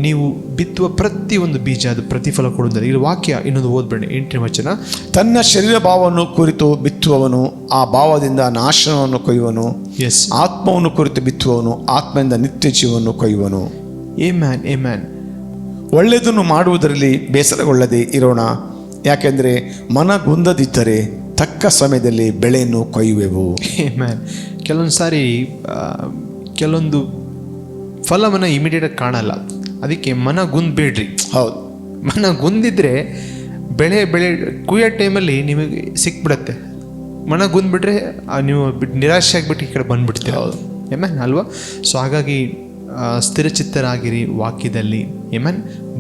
ನೀವು ಬಿತ್ತುವ ಪ್ರತಿಯೊಂದು ಬೀಜ ಅದು ಪ್ರತಿಫಲ ಕೊಡುತ್ತದೆ. ಇಲ್ಲಿ ವಾಕ್ಯ ಇನ್ನೊಂದು ಓದ್ಬೇಡಿ, 8ನೇ ವಚನ. ತನ್ನ ಶರೀರ ಭಾವವನ್ನು ಕುರಿತು ಬಿತ್ತುವವನು ಆ ಭಾವದಿಂದ ನಾಶನವನ್ನು ಕೊಯ್ಯುವನು. ಆತ್ಮವನ್ನು ಕುರಿತು ಬಿತ್ತುವವನು ಆತ್ಮದಿಂದ ನಿತ್ಯ ಜೀವವನ್ನು ಕೊಯ್ಯುವನು. ಆಮೆನ್. ಒಳ್ಳೆಯದನ್ನು ಮಾಡುವುದರಲ್ಲಿ ಬೇಸರಗೊಳ್ಳದೆ ಇರೋಣ, ಯಾಕೆಂದರೆ ಮನಗುಂದದಿದ್ದರೆ ತಕ್ಕ ಸಮಯದಲ್ಲಿ ಬೆಳೆಯನ್ನು ಕೊಯ್ಯುವೆವು. ಕೆಲವೊಂದು ಸಾರಿ ಕೆಲವೊಂದು ಫಲವನ್ನು ಇಮಿಡಿಯೇಟಾಗಿ ಕಾಣಲ್ಲ, ಅದಕ್ಕೆ ಮನಗುಂದಬೇಡ್ರಿ. ಹೌದು, ಮನಗುಂದಿದ್ರೆ ಬೆಳೆ ಕುಯ್ಯೋ ಟೈಮಲ್ಲಿ ನಿಮಗೆ ಸಿಕ್ಬಿಡತ್ತೆ. ಮನಗುಂದ್ಬಿಟ್ರೆ ನೀವು ನಿರಾಶೆ ಆಗಿಬಿಟ್ಟು ಈ ಕಡೆ ಬಂದುಬಿಡ್ತೀರ. ಹೌದು ಅಲ್ವಾ? ಸೊ ಹಾಗಾಗಿ ಸ್ಥಿರಚಿತ್ತರಾಗಿರಿ ವಾಕ್ಯದಲ್ಲಿ.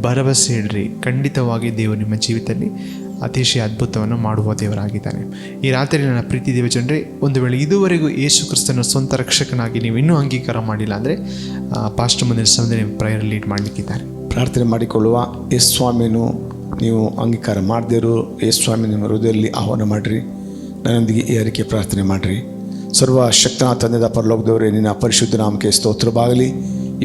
ಭರವಸೆ ಇಡ್ರಿ, ಖಂಡಿತವಾಗಿ ದೇವರು ನಿಮ್ಮ ಜೀವಿತದಲ್ಲಿ ಅತಿಶಯ ಅದ್ಭುತವನ್ನು ಮಾಡುವ ದೇವರಾಗಿದ್ದಾನೆ. ಈ ರಾತ್ರಿ ನನ್ನ ಪ್ರೀತಿ ದೇವಜನರೇ, ಒಂದು ವೇಳೆ ಇದುವರೆಗೂ ಯೇಸು ಕ್ರಿಸ್ತನ ಸ್ವಂತ ರಕ್ಷಕನಾಗಿ ನೀವು ಇನ್ನೂ ಅಂಗೀಕಾರ ಮಾಡಿಲ್ಲ ಅಂದರೆ ಪಾಸ್ಟರ್ ಮುಂದಿನ ಸಮಯದಲ್ಲಿ ನೀವು ಪ್ರೇಯರ್ ಲೀಡ್ ಮಾಡಲಿಕ್ಕಿದ್ದಾರೆ. ಪ್ರಾರ್ಥನೆ ಮಾಡಿಕೊಳ್ಳುವ. ಯೇಸು ಸ್ವಾಮಿಯನ್ನು ನೀವು ಅಂಗೀಕಾರ ಮಾಡದಿರು, ಯೇಸು ಸ್ವಾಮಿ ನಿಮ್ಮ ಹೃದಯದಲ್ಲಿ ಆಹ್ವಾನ ಮಾಡಿರಿ. ನನ್ನೊಂದಿಗೆ ಈ ಅರಿಕೆ ಪ್ರಾರ್ಥನೆ ಮಾಡಿರಿ. ಸರ್ವಶಕ್ತನ ತಂದೆದ ಪರಲೋಕದವರೇ, ನಿನ್ನ ಪರಿಶುದ್ಧ ನಾಮಕ್ಕೆ ಸ್ತೋತ್ರವಾಗಲಿ.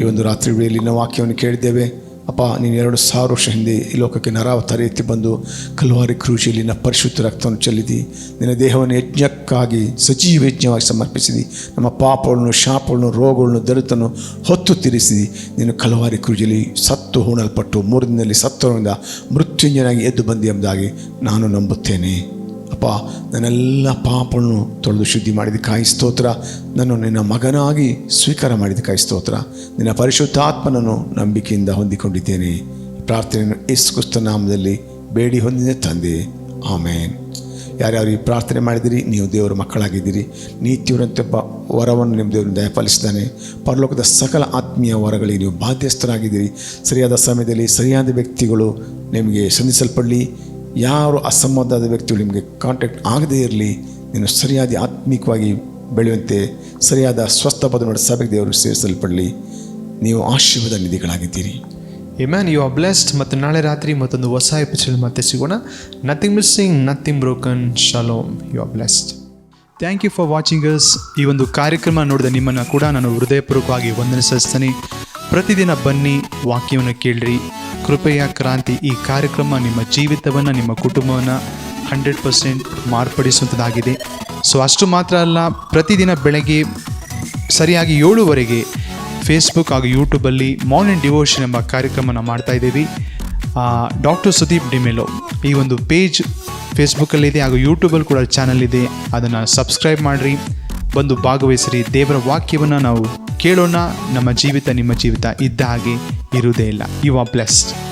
ಈ ಒಂದು ರಾತ್ರಿ ವೇಳೆಯಲ್ಲಿ ನಿನ್ನ ವಾಕ್ಯವನ್ನು ಕೇಳಿದ್ದೇವೆ ಅಪ್ಪ. ನೀನು 2000 ವರ್ಷ ಹಿಂದೆ ಈ ಲೋಕಕ್ಕೆ ನರಾವತಾರ ಎತ್ತಿ ಬಂದು ಕಲ್ವಾರಿ ಕ್ರೂಜಿಯಲ್ಲಿ ನಿನ್ನ ಪರಿಶುದ್ಧ ರಕ್ತವನ್ನು ಚೆಲ್ಲಿದಿ. ನಿನ್ನ ದೇಹವನ್ನು ಯಜ್ಞಕ್ಕಾಗಿ ಸಜೀವ ಯಜ್ಞವಾಗಿ ಸಮರ್ಪಿಸಿದಿ. ನಮ್ಮ ಪಾಪಗಳನ್ನು, ಶಾಪಗಳನ್ನು, ರೋಗಗಳನ್ನು, ದಲಿತನ್ನು ಹೊತ್ತು ತೀರಿಸಿದಿ. ನೀನು ಕಲ್ವಾರಿ ಕ್ರೂಜಿಯಲ್ಲಿ ಸತ್ತು ಹೂಣಲ್ಪಟ್ಟು 3 ದಿನದಲ್ಲಿ ಸತ್ತವರಿಂದ ಮೃತ್ಯುಂಜನಾಗಿ ಎದ್ದು ಬಂದಿ ಎಂಬುದಾಗಿ ನಾನು ನಂಬುತ್ತೇನೆ. ಅಪ್ಪ, ನನ್ನೆಲ್ಲ ಪಾಪಗಳನ್ನು ತೊಳೆದು ಶುದ್ಧಿ ಮಾಡಿದ್ದಕ್ಕಾಗಿ ಸ್ತೋತ್ರ. ನಾನು ನಿನ್ನ ಮಗನಾಗಿ ಸ್ವೀಕಾರ ಮಾಡಿದ್ದಕ್ಕಾಗಿ ಸ್ತೋತ್ರ. ನಿನ್ನ ಪರಿಶುದ್ಧಾತ್ಮನನ್ನು ನಂಬಿಕೆಯಿಂದ ಹೊಂದಿಕೊಂಡಿದ್ದೇನೆ. ಪ್ರಾರ್ಥನೆಯನ್ನು ಯೇಸು ಕ್ರಿಸ್ತನ ನಾಮದಲ್ಲಿ ಬೇಡಿ ಹೊಂದಿದೆ ತಂದೆ, ಆಮೇನ್. ಯಾರ್ಯಾರು ಈ ಪ್ರಾರ್ಥನೆ ಮಾಡಿದಿರಿ, ನೀವು ದೇವರ ಮಕ್ಕಳಾಗಿದ್ದೀರಿ. ನೀತಿಯುವಂತೆ ವರವನ್ನು ನಿಮ್ಮ ದೇವರು ದಯಪಾಲಿಸಿದ್ದಾನೆ. ಪರಲೋಕದ ಸಕಲ ಆತ್ಮೀಯ ವರಗಳಿಗೆ ನೀವು ಬಾಧ್ಯಸ್ಥರಾಗಿದ್ದೀರಿ. ಸರಿಯಾದ ಸಮಯದಲ್ಲಿ ಸರಿಯಾದ ವ್ಯಕ್ತಿಗಳು ನಿಮಗೆ ಸಂಧಿಸಲ್ಪಡಲಿ. ಯಾರು ಅಸಂಬದ್ಧದ ವ್ಯಕ್ತಿಗಳು ನಿಮಗೆ ಕಾಂಟ್ಯಾಕ್ಟ್ ಆಗದೇ ಇರಲಿ. ನೀನು ಸರಿಯಾದ ಆತ್ಮಿಕವಾಗಿ ಬೆಳೆಯುವಂತೆ ಸರಿಯಾದ ಸ್ವಸ್ಥ ಪದವನ್ನು ಸಭೆಗೆ ದೇವರು ಸೇರಿಸಲ್ಪಡಲಿ. ನೀವು ಆಶೀರ್ವಾದ ನಿಧಿಗಳಾಗಿದ್ದೀರಿ. You are blessed. ಮತ್ತು ನಾಳೆ ರಾತ್ರಿ ಮತ್ತೊಂದು ಹೊಸ ಎಪಿಸೋಡ್ ಮತ್ತೆ ಸಿಗೋಣ. Nothing missing, nothing broken. Shalom. You are blessed. Thank you for watching us. ಈ ಒಂದು ಕಾರ್ಯಕ್ರಮ ನೋಡಿದ ನಿಮ್ಮನ್ನು ಕೂಡ ನಾನು ಹೃದಯಪೂರ್ವಕವಾಗಿ ವಂದನೆ. ಪ್ರತಿದಿನ ಬನ್ನಿ, ವಾಕ್ಯವನ್ನು ಕೇಳ್ರಿ. ಕೃಪೆಯ ಕ್ರಾಂತಿ ಈ ಕಾರ್ಯಕ್ರಮ ನಿಮ್ಮ ಜೀವಿತವನ್ನು, ನಿಮ್ಮ ಕುಟುಂಬವನ್ನು 100% ಮಾರ್ಪಡಿಸುವಂಥದ್ದಾಗಿದೆ. ಸೊ ಅಷ್ಟು ಮಾತ್ರ ಅಲ್ಲ, ಪ್ರತಿದಿನ ಬೆಳಗ್ಗೆ ಸರಿಯಾಗಿ 7 ಫೇಸ್ಬುಕ್ ಹಾಗೂ ಯೂಟ್ಯೂಬಲ್ಲಿ ಮಾರ್ನಿಂಗ್ ಡಿವೋಷನ್ ಎಂಬ ಕಾರ್ಯಕ್ರಮನ ಮಾಡ್ತಾಯಿದ್ದೀವಿ. ಡಾಕ್ಟರ್ ಸುದೀಪ್ ಡಿಮೆಲೋ ಈ ಒಂದು ಪೇಜ್ ಫೇಸ್ಬುಕ್ಕಲ್ಲಿದೆ ಹಾಗೂ ಯೂಟ್ಯೂಬಲ್ಲಿ ಕೂಡ ಚಾನಲ್ ಇದೆ. ಅದನ್ನು ಸಬ್ಸ್ಕ್ರೈಬ್ ಮಾಡಿರಿ, ಬಂದು ಭಾಗವಹಿಸಿರಿ. ದೇವರ ವಾಕ್ಯವನ್ನು ನಾವು ಕೇಳೋಣ. ನಮ್ಮ ಜೀವಿತ ನಿಮ್ಮ ಜೀವಿತ ಇದ್ದ ಹಾಗೆ ಇರುವುದೇ ಇಲ್ಲ. You are blessed.